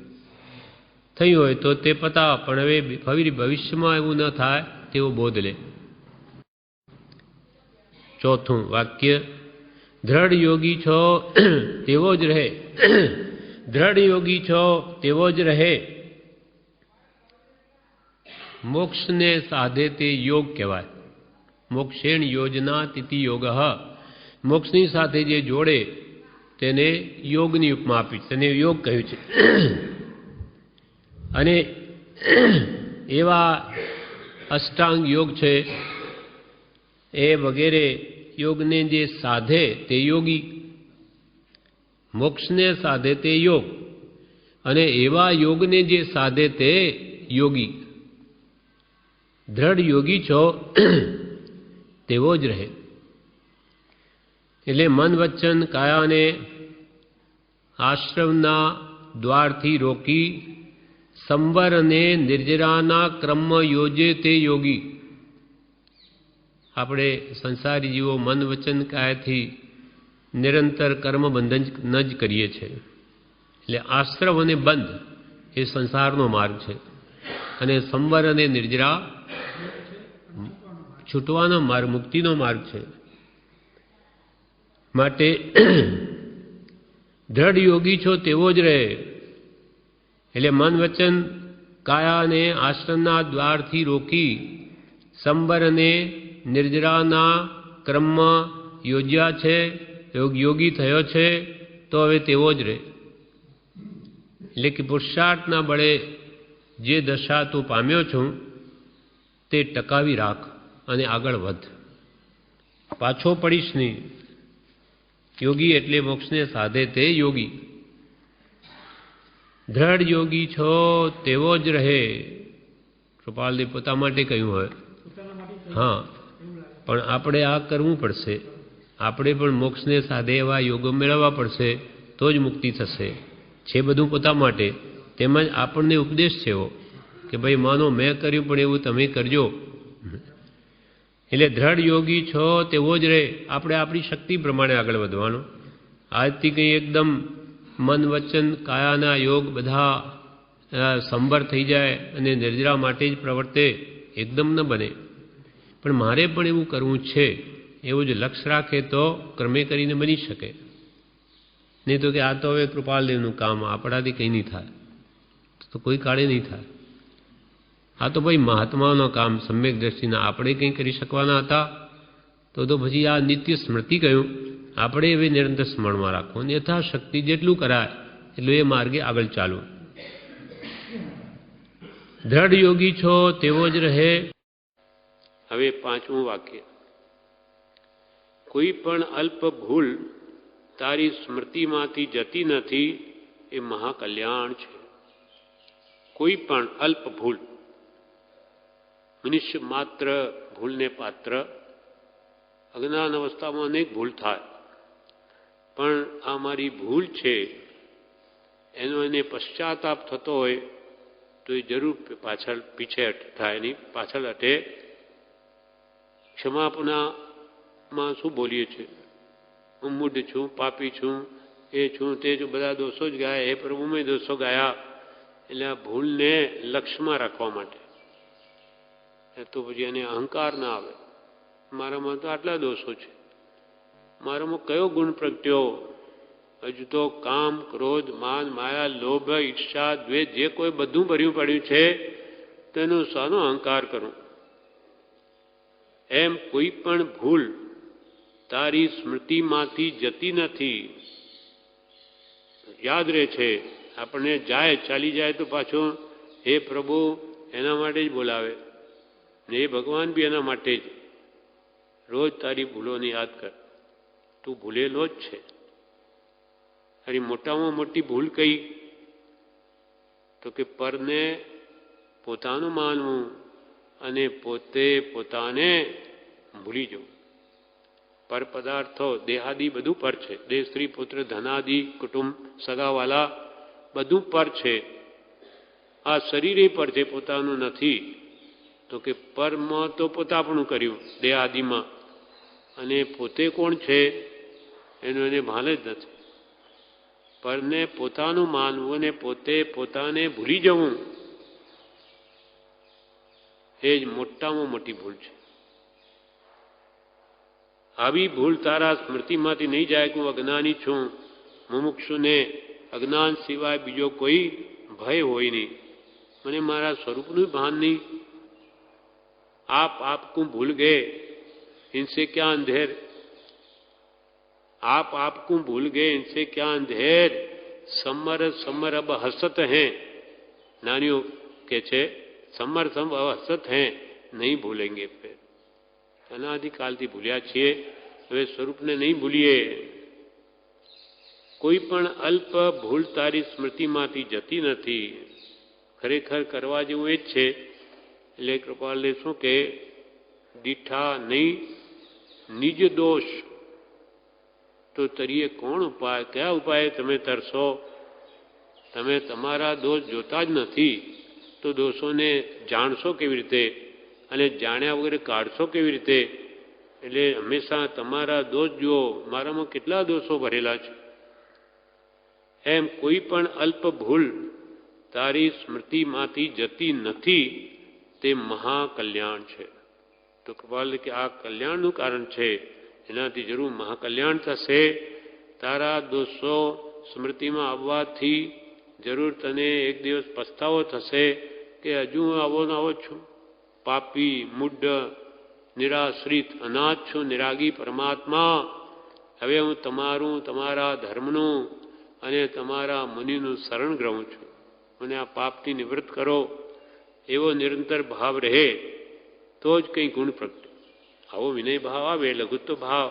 થયું હોય તો તે પતા, પણ હવે ફરી ભવિષ્યમાં એવું ન થાય તેવો બોધ લે. ચોથું વાક્ય. દ્રઢ યોગી છો તેવો જ રહે. દ્રઢ યોગી છો તેવો જ રહે. મોક્ષને સાધે તે યોગ કહેવાય. મોક્ષેણ યોજના તિતિ યોગ. મોક્ષની સાથે જે જોડે તેને યોગની ઉપમા આપી, તેને યોગ કહ્યું છે. અને એવા અષ્ટાંગ યોગ છે એ વગેરે યોગને જે સાધે તે યોગી. મોક્ષને સાધે તે યોગ, અને એવા યોગને જે સાધે તે યોગી. દ્રઢ યોગી છો તેવો જ રહે. એટલે મન વચન કાયાને આશ્રમના દ્વારથી રોકી સંવર અને નિર્જરાના ક્રમ યોજે તે યોગી. આપણે સંસારી જીવો મન વચન કાયાથી નિરંતર કર્મ બંધન જ કરીએ છીએ. એટલે આશ્રમ અને બંધ એ સંસારનો માર્ગ છે, અને સંવર અને નિર્જરા છૂટવાનો માર્ગ, મુક્તિનો માર્ગ છે. માટે દ્રઢ યોગી છો તેવો જ રહે. એટલે મન વચન કાયાને આશ્રમના દ્વારથી રોકી સંવર અને નિર્જરાના ક્રમમાં યોજ્યા છે, યોગી થયો છે, તો હવે તેવો જ રહે. એટલે કે પુરુષાર્થના બળે જે દશા તું પામ્યો છું તે ટકાવી રાખ અને આગળ વધ, પાછો પડીશ નહીં. યોગી એટલે મોક્ષને સાધે તે યોગી. દ્રઢ યોગી છો તેવો જ રહે. કૃપાલદેવ પોતા માટે કહ્યું હોય. હા, પણ આપણે આ કરવું પડશે. આપણે પણ મોક્ષને સાધે એવા યોગો મેળવવા પડશે, તો જ મુક્તિ થશે. છે બધું પોતા માટે, તેમજ આપણને ઉપદેશ છે એવો કે ભાઈ માનો મેં કર્યું પણ એવું તમે કરજો. એટલે દ્રઢ યોગી છો તેવો જ રહે. આપણે આપણી શક્તિ પ્રમાણે આગળ વધવાનું. આજથી કંઈ એકદમ મન વચન કાયાના યોગ બધા સંવર થઈ જાય અને નિર્જરા માટે જ પ્રવર્તે, એકદમ ન બને. પણ મારે પણ એવું કરવું છે એવું જ લક્ષ્ય રાખે તો ક્રમે કરીને બની શકે. નહીં તો કે આ તો હવે કૃપાલદેવનું કામ, આપણાથી કંઈ નહીં થાય, તો કોઈ કાળે નહીં થાય. આ તો ભાઈ મહાત્માઓનું કામ, સમ્યક દ્રષ્ટિના. આપણે કંઈ કરી શકવાના હતા તો પછી આ નિત્ય સ્મૃતિ કહ્યું. આપણે હવે નિરંતર સ્મરણમાં રાખવું, યથાશક્તિ જેટલું કરાય એટલું એ માર્ગે આગળ ચાલવું. દ્રઢ યોગી છો તેવો જ રહે. હવે પાંચમું વાક્ય. કોઈ પણ અલ્પ ભૂલ તારી સ્મૃતિમાંથી જતી નથી એ મહાકલ્યાણ છે. કોઈ પણ અલ્પ ભૂલ. મનુષ્ય માત્ર ભૂલને પાત્ર. અજ્ઞાન અવસ્થામાં અનેક ભૂલ થાય, પણ આ મારી ભૂલ છે એનો એને પશ્ચાતાપ થતો હોય તો એ જરૂર પાછળ પીછે થાય નહીં, પાછળ હટે ક્ષમાપનામાં શું બોલીએ છીએ? હું મૂઢ છું, પાપી છું, એ છું, તે છું, બધા દોષો જ ગાયા. હે પ્રભુ, મેં દોષો ગાયા. એટલે આ ભૂલને લક્ષ્યમાં રાખવા માટે. તો પછી એને અહંકાર ના આવે. મારામાં તો આટલા દોષો છે, મારામાં કયો ગુણ પ્રગટ્યો? હજુ તો કામ, ક્રોધ, માન, માયા, લોભ, ઈર્ષા, દ્વેષ જે કોઈ બધું ભર્યું પડ્યું છે તેનો શાનો અહંકાર કરું? એમ કોઈ પણ ભૂલ તારી સ્મૃતિમાંથી જતી નથી, યાદ રહે છે. આપણને જાય, ચાલી જાય તો પાછો હે પ્રભુ એના માટે જ બોલાવે ને એ ભગવાન બી એના માટે જ. રોજ તારી ભૂલોને યાદ કર, તું ભૂલેલો જ છે. તારી મોટામાં મોટી ભૂલ કઈ? તો કે પરને પોતાનું માનવું અને પોતે પોતાને ભૂલી જવું. પર પદાર્થો, દેહાદી બધું પર છે. દેહ, સ્ત્રી, પુત્ર, ધનાદિ, કુટુંબ, સગાવાલા બધું પર છે. આ શરીરે પર છે, પોતાનું નથી. તો કે પરમાં તો પોતાપણું કર્યું દેહાદિમાં, અને પોતે કોણ છે એનું એને ભાન જ નથી. પરને પોતાનું માનવું અને પોતે પોતાને ભૂલી જવું એ જ મોટામાં મોટી ભૂલ છે. આવી ભૂલ તારા સ્મૃતિમાંથી નહીં જાય કે હું અજ્ઞાની છું. મુમુક્ષુને અજ્ઞાન સિવાય બીજો કોઈ ભય હોય નહીં. મને મારા સ્વરૂપનું ભાન નહીં. આપકો ભૂલ ગયે, इनसे क्या अंधेर? आपको भूल गए, इनसे क्या अंधेर? समर समर अब हसत हैं. नानियों के छे समर सम हसत हैं, नहीं भूलेंगे. फिर અનાદિકાલથી ભૂલ્યા છીએ, હવે સ્વરૂપને નહીં ભૂલીએ. કોઈ પણ અલ્પ ભૂલ તારી સ્મૃતિમાંથી જતી નથી. ખરેખર કરવા જેવું એ જ છે. એટલે કૃપાલને શું કે દીઠા નહીં નિજ દોષ તો તરીએ કોણ ઉપાય? કયા ઉપાય તમે તરશો? તમે તમારા દોષ જોતા જ નથી તો દોષોને જાણશો કેવી રીતે? અને જાણ્યા વગર કાઢશો કેવી રીતે? એટલે હંમેશા તમારા દોષ જુઓ, મારામાં કેટલા દોષો ભરેલા છે. એમ કોઈ પણ અલ્પ ભૂલ તારી સ્મૃતિમાંથી જતી નથી, તે મહાકલ્યાણ છે. તો કૃપાલ કે આ કલ્યાણનું કારણ છે, એનાથી જરૂર મહાકલ્યાણ થશે. તારા દોષો સ્મૃતિમાં આવવાથી જરૂર તને એક દિવસ પસ્તાવો થશે કે હજુ હું આવો ને આવો છું, પાપી, મૂઢ, નિરાશ્રિત, અનાથ છું, નિરાગી પરમાત્મા. હવે હું તમારું, તમારા ધર્મનું અને તમારા મુનિનું શરણ ગ્રહું છું. મને આ પાપથી નિવૃત્ત કરો, એવો નિરંતર ભાવ રહે તો જ કંઈ ગુણ પ્રગટે. આવો વિનય ભાવ આવે, લઘુત્વ ભાવ,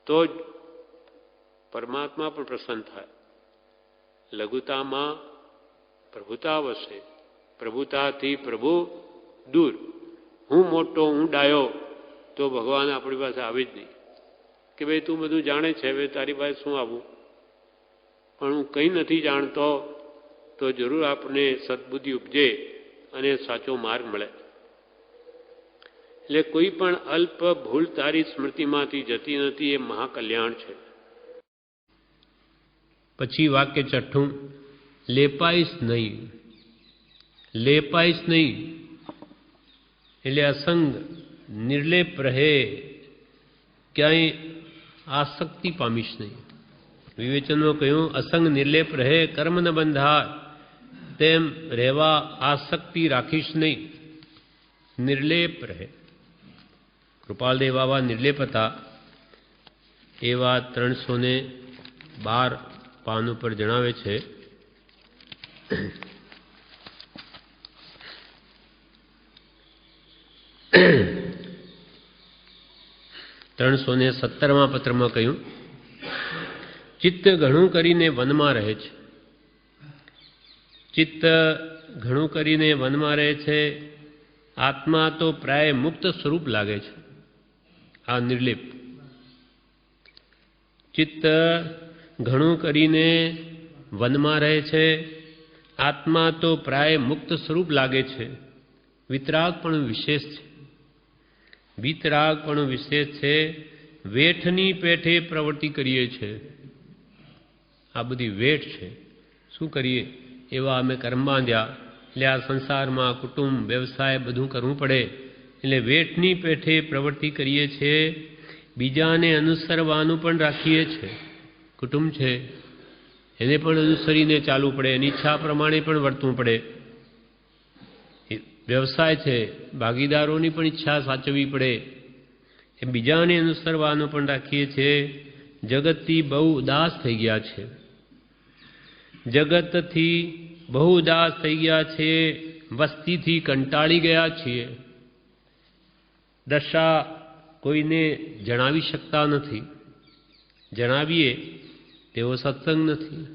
તો જ પરમાત્મા પણ પ્રસન્ન થાય. લઘુતામાં પ્રભુતા વસે, પ્રભુતાથી પ્રભુ દૂર. હું મોટો, હું ડાયો, તો ભગવાન આપણી પાસે આવે જ નહીં કે ભાઈ તું બધું જાણે છે, હવે તારી પાસે શું આવવું? પણ હું કંઈ નથી જાણતો તો જરૂર આપણને સદબુદ્ધિ ઉપજે અને સાચો માર્ગ મળે. એટલે કોઈ પણ અલ્પ ભૂલ તારી સ્મૃતિમાંથી જતી નથી, એ મહાકલ્યાણ છે. પછી વાક્ય છઠ્ઠું, લેપાઈશ નહીં. લેપાઈશ નહીં એટલે અસંગ, નિર્લેપ રહે, ક્યાંય આસક્તિ પામીશ નહીં. વિવેચનમાં કહ્યું અસંગ નિર્લેપ રહે, કર્મ ન બંધાય, તેમ રહેવા આસક્તિ રાખીશ નહીં, નિર્લેપ રહે. કૃપાલદેવ બાબા નિર્લેપ હતા. એવા 312 પાન ઉપર જણાવે છે. 317માં પત્રમાં કહ્યું ચિત્ત ઘણું કરીને વનમાં રહે છે. ચિત્ત ઘણું કરીને વનમાં રહે છે. આત્મા તો પ્રાય મુક્ત સ્વરૂપ લાગે છે. આ નિર્લેપ. ચિત્ત ઘણું કરીને વનમાં રહે છે. આત્મા તો પ્રાય મુક્ત સ્વરૂપ લાગે છે. વિતરાગ પણ વિશેષ છે. વીતરાગ પણ વિશેષ છે. વેઠની પેઠે પ્રવૃત્તિ કરીએ છે. આ બધી વેઠ છે. શું કરીએ? એવા અમે કર્મ બાંધ્યા એટલે આ સંસારમાં કુટુંબ વ્યવસાય બધું કરવું પડે એટલે વેઠની પેઠે પ્રવૃત્તિ કરીએ છીએ. બીજાને અનુસરવાનું પણ રાખીએ છીએ. કુટુંબ છે એને પણ અનુસરીને ચાલવું પડે, એની ઈચ્છા પ્રમાણે પણ વર્તવું પડે. વ્યવસાય છે ભાગીદારોની પણ ઈચ્છા સાચવવી પડે, એ બીજાને અનુસરવાનું પણ રાખીએ છીએ. જગતથી બહુ ઉદાસ થઈ ગયા છે. જગતથી બહુ ઉદાસ થઈ ગયા છે. વસ્તીથી કંટાળી ગયા છીએ. દશા કોઈને જણાવી શકતા નથી. જણાવીએ તેવો સત્સંગ નથી.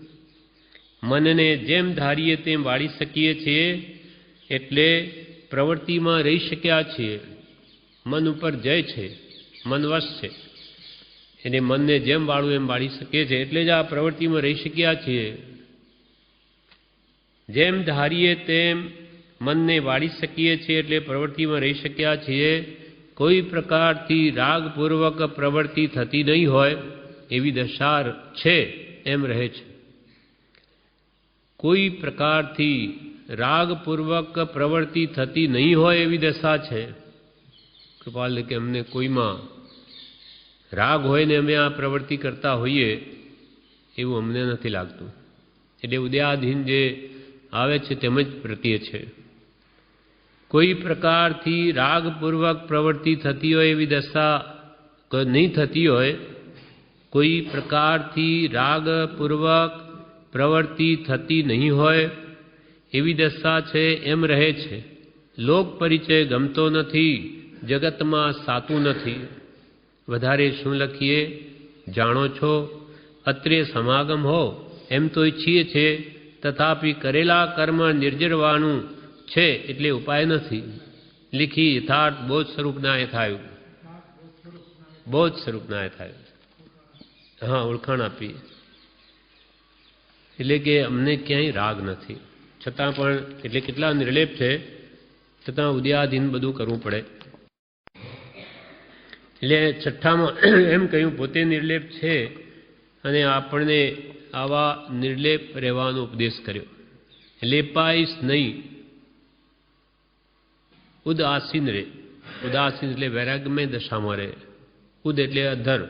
મનને જેમ ધારીએ તેમ વાળી શકીએ છીએ એટલે પ્રવૃત્તિમાં રહી શક્યા છીએ. મન ઉપર જય છે, મન વશ છે, એને મનને જેમ વાળવું એમ વાળી શકીએ છીએ એટલે જ આ પ્રવૃત્તિમાં રહી શક્યા છીએ. જેમ ધારીએ તેમ મનને વાળી શકીએ છીએ એટલે પ્રવૃત્તિમાં રહી શક્યા છીએ. કોઈ પ્રકારથી રાગપૂર્વક પ્રવૃત્તિ થતી નહીં હોય એવી દશા છે એમ રહે છે. કોઈ પ્રકારથી રાગપૂર્વક પ્રવૃત્તિ થતી નહીં હોય એવી દશા છે. કૃપાલ કે અમને કોઈમાં રાગ હોય ને અમે આ પ્રવૃત્તિ કરતા હોઈએ એવું અમને નથી લાગતું. એટલે ઉદયાધીન જે આવે છે તેમ જ પ્રત્યે છે. કોઈ પ્રકારથી રાગપૂર્વક પ્રવૃત્તિ થતી હોય એવી દશા નહીં થતી હોય, કોઈ પ્રકારથી રાગપૂર્વક પ્રવૃત્તિ થતી નહીં હોય એવી દશા છે એમ રહે છે. લોક પરિચય ગમતો નથી, જગતમાં સાતું નથી. વધારે શું લખીએ? જાણો છો અત્રે સમાગમ હો એમ તો ઈચ્છીએ છે, તથાપિ કરેલા કર્મ નિર્જરવાનું છે એટલે ઉપાય નથી. લીખી યથાર્થ બોધ સ્વરૂપના એ થાયું. બોધ સ્વરૂપના એ થાયું. હા, ઓળખાણ આપી એટલે કે અમને ક્યાંય રાગ નથી, છતાં પણ એટલે કેટલા નિર્લેપ છે છતાં ઉદયાધીન બધું કરવું પડે. એટલે છઠ્ઠામાં એમ કહ્યું પોતે નિર્લેપ છે અને આપણને આવા નિર્લેપ રહેવાનો ઉપદેશ કર્યો. લેપાઈશ નહીં, ઉદાસીન રે. ઉદાસીન એટલે વૈરાગ્યમય દશામાં રહે. ઉદ એટલે અધર,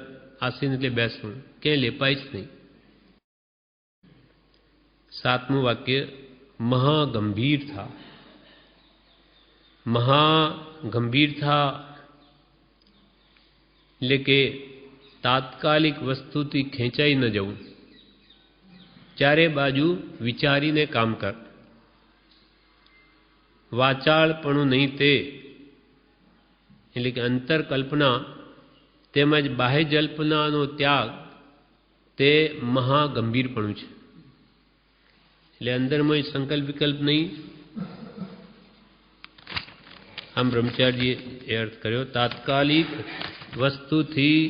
આસીન એટલે બેસવું, ક્યાંય લેપાઈશ નહીં. સાતમું વાક્ય મહાગંભીર થા. મહાગંભીર થા એટલે કે તાત્કાલિક વસ્તુથી ખેંચાઈ ન જવું. ચારે બાજુ વિચારીને કામ કર. વાચાળપણું નહીં તે એટલે કે અંતરકલ્પના તેમજ બાહ્ય જલ્પનાનો ત્યાગ તે મહાગંભીરપણું છે. એટલે અંદરમાં સંકલ્પ વિકલ્પ નહીં. આમ બ્રહ્મચારીએ એ અર્થ કર્યો તાત્કાલિક વસ્તુથી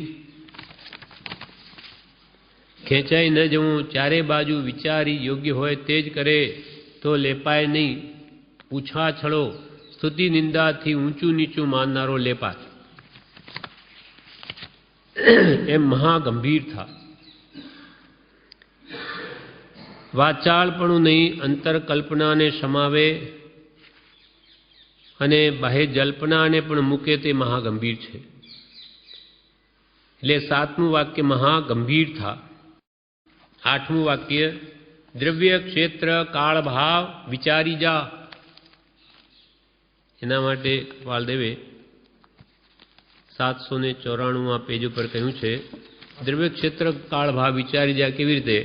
ખેંચાઈ ન જવું. ચારે બાજુ વિચારી યોગ્ય હોય તે જ કરે તો લેપાય નહીં. પૂછાછળો સ્તુતિ નિંદાથી ઊંચું નીચું માનનારો લેપાય. એમ મહાગંભીર થા. વાચાળપણું નહીં, અંતરકલ્પનાને સમાવે અને બાહ્ય જલ્પનાને પણ મૂકે તે મહાગંભીર છે. એટલે સાતમું વાક્ય મહાગંભીર થા. આઠમું વાક્ય દ્રવ્ય ક્ષેત્ર કાળ ભાવ વિચારી જા. એના માટે વાલદેવે 794 પેજ ઉપર કહ્યું છે દ્રવ્ય ક્ષેત્ર કાળ ભાવ વિચારી જા. કેવી રીતે?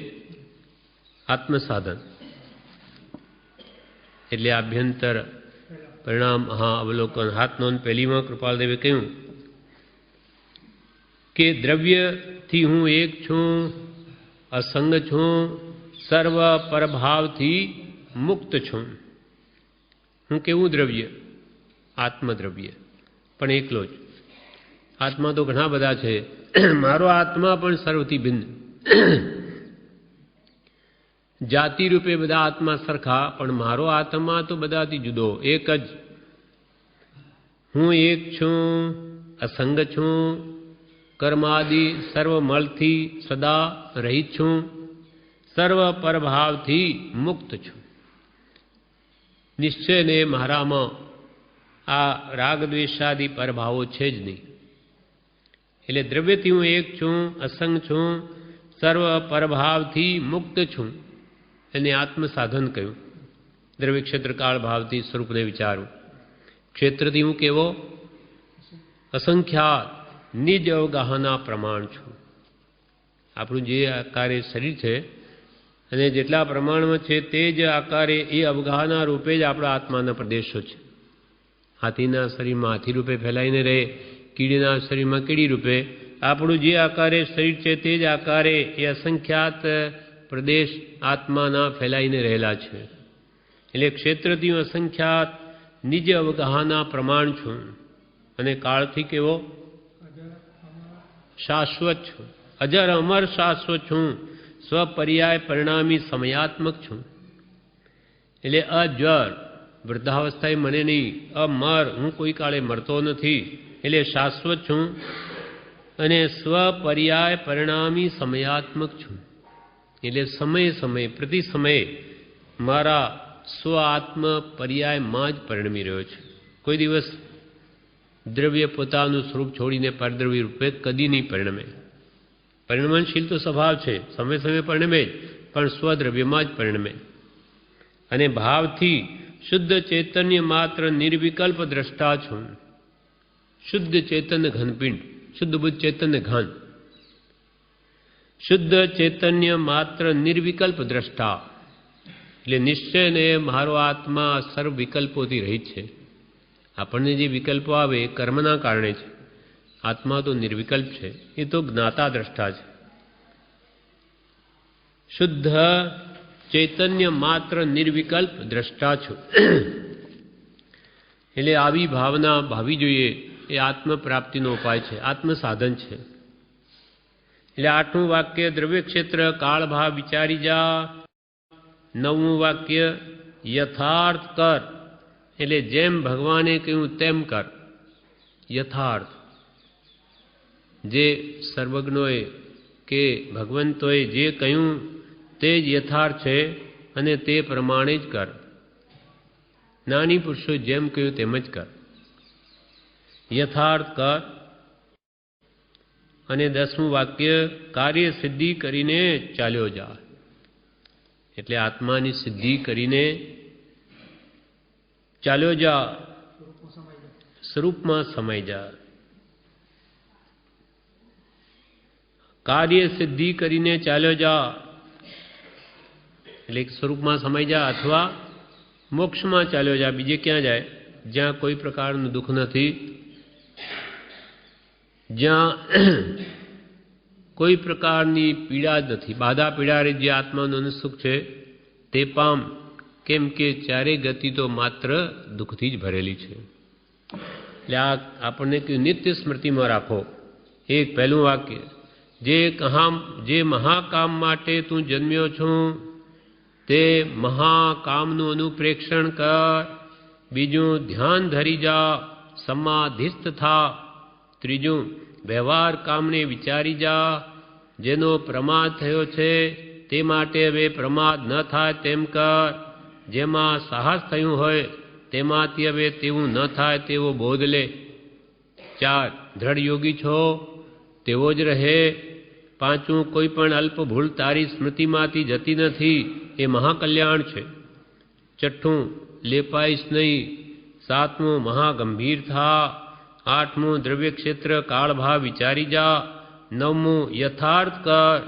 આત્મસાધન એટલે આભ્યંતર પરિણામ અવલોકન. હાથ નોંધ પહેલીમાં કૃપાલદેવે કહ્યું કે દ્રવ્યથી હું એક છું, અસંગ છું, સર્વ પરભાવથી મુક્ત છું. હું કેવું દ્રવ્ય? આત્મદ્રવ્ય, પણ એકલો જ. આત્મા તો ઘણા બધા છે. મારો આત્મા પણ સર્વથી ભિન્ન. જાતિ રૂપે બધા આત્મા સરખા, પણ મારો આત્મા તો બધાથી જુદો, એક જ. હું એક છું, असंग छूं, कर्मादि सर्व मलथी सदा रहित छूं, सर्व परभावथी मुक्त छूं। निश्चय ने मारामां आ राग द्वेषादि परभावो छे ज नहीं। એટલે દ્રવ્યથી હું એક છું, અસંગ છું, સર્વ પરભાવથી મુક્ત છું, એને આત્મસાધન કહ્યું। દ્રવ્ય ક્ષેત્ર કાળ ભાવથી સ્વરૂપને વિચારું। ક્ષેત્રથી હું કેવો? અસંખ્યાત નિજ અવગાહના પ્રમાણ છું। આપણું જે આકારે શરીર છે અને જેટલા પ્રમાણમાં છે તે જ આકારે એ અવગાહના રૂપે જ આપણા આત્માના પ્રદેશો છે। હાથીના શરીરમાં હાથી રૂપે ફેલાઈને રહે, કીડીના શરીરમાં કીડી રૂપે, આપણું જે આકારે શરીર છે તે જ આકારે એ અસંખ્યાત પ્રદેશ આત્માના ફેલાઈને રહેલા છે। એટલે ક્ષેત્રથી હું અસંખ્યાત નિજ અવગાહના પ્રમાણ છું અને કાળથી કેવો? શાશ્વત છું, અજર અમર શાશ્વત છું, સ્વપર્યાય પરિણામી સમયાત્મક છું। એટલે અજર વૃદ્ધાવસ્થાએ મને નહીં, અમર હું કોઈ કાળે મરતો નથી, એટલે શાશ્વત છું અને સ્વપર્યાય પરિણામી સમયાત્મક છું। એટલે સમય સમય પ્રતિ સમયે મારા સ્વ આત્મ પર્યાયમાં જ પરિણમી રહ્યો છે। કોઈ દિવસ દ્રવ્ય પોતાનું સ્વરૂપ છોડીને પરદ્રવ્ય રૂપે કદી નહીં પરિણમે। પરિણમનશીલ તો સ્વભાવ છે, સમય સમય પરિણમે જ, પણ સ્વદ્રવ્યમાં જ પરિણમે। અને ભાવથી શુદ્ધ ચૈતન્ય માત્ર નિર્વિકલ્પ દ્રષ્ટા છું। શુદ્ધ ચૈતન્ય ઘનપિંડ, શુદ્ધ બુદ્ધ ચૈતન્ય ઘન, શુદ્ધ ચૈતન્ય માત્ર નિર્વિકલ્પ દ્રષ્ટા। એટલે નિશ્ચયને મારો આત્મા સર્વ વિકલ્પોથી રહિત છે। આપણને જે વિકલ્પો આવે એ કર્મના કારણે છે, આત્મા તો નિર્વિકલ્પ છે, એ તો જ્ઞાતા દ્રષ્ટા છે। શુદ્ધ ચૈતન્ય માત્ર નિર્વિકલ્પ દ્રષ્ટા છું। એટલે આવી ભાવના ભાવી જોઈએ, એ આત્મ પ્રાપ્તિનો ઉપાય છે, આત્મ સાધન છે। એટલે 8મું વાક્ય દ્રવ્ય ક્ષેત્ર કાળભાવ વિચારી જા। 9મું વાક્ય યથાર્થ કર, એટલે જેમ ભગવાને કહ્યું તેમ કર। યથાર્થ, જે સર્વજ્ઞોએ કે ભગવંતોએ જે કહ્યું તે જ યથાર્થ છે અને તે પ્રમાણે જ કર। જ્ઞાની પુરુષોએ જેમ કહ્યું તેમ જ કર, યથાર્થ કર। અને 10મું વાક્ય કાર્ય સિદ્ધિ કરીને ચાલ્યો જા, એટલે આત્માની સિદ્ધિ કરીને ચાલ્યો જા, સ્વરૂપમાં સમાઈ જા। કાર્ય સિદ્ધિ કરીને ચાલ્યો જા એટલે સ્વરૂપમાં સમાઈ જા, અથવા મોક્ષમાં ચાલ્યો જા। બીજે ક્યાં જાય? જ્યાં કોઈ પ્રકારનું દુઃખ નથી, જ્યાં કોઈ પ્રકારની પીડા જ નથી, બાધા પીડા જે આત્માનું અનુસુખ છે તે પામ। કેમ કે ચારે ગતિ તો માત્ર દુઃખથી જ ભરેલી છે। એટલે આ આપણને નિત્ય સ્મૃતિમાં રાખો। એક પહેલું વાક્ય, જે મહાકામ માટે તું જન્મ્યો છું તે મહાકામનું અનુપ્રેક્ષણ કર। બીજું, ધ્યાન ધરી જા, સમાધિસ્થ થા। ત્રીજું, વ્યવહાર કામને વિચારી જા, જેનો પ્રમાદ થયો છે તે માટે હવે પ્રમાદ ન થાય તેમ કર। જેમાં સાહસ થયું હોય તેમાંથી હવે તેવું ન થાય તેવો બોધ લે। 4, દ્રઢ યોગી છો તેવો જ રહે। 5મું, કોઈ પણ અલ્પ ભૂલ તારી સ્મૃતિમાંથી જતી નથી, એ મહાકલ્યાણ છે। 6ઠું, લેપાઈશ નહીં। 7મું, મહાગંભીર થા। 8મું, દ્રવ્ય ક્ષેત્ર કાળભાવ વિચારી જા। 9મું, યથાર્થ કર।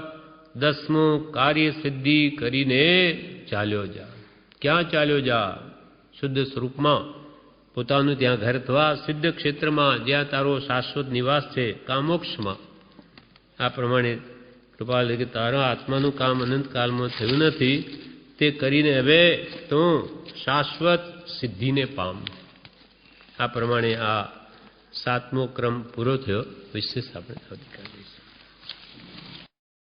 10મું, કાર્ય સિદ્ધિ કરીને ચાલ્યો જા। ક્યાં ચાલ્યો જા? શુદ્ધ સ્વરૂપમાં, પોતાનું ત્યાં ઘર થવા સિદ્ધ ક્ષેત્રમાં, જ્યાં તારો શાશ્વત નિવાસ છે, કામોક્ષમાં। આ પ્રમાણે કૃપાલ કે તારા આત્માનું કામ અનંતકાળમાં થયું નથી, તે કરીને હવે તું શાશ્વત સિદ્ધિને પામ। આ પ્રમાણે આ 7મો ક્રમ પૂરો થયો। વિશેષ આપણે આવતીકાલે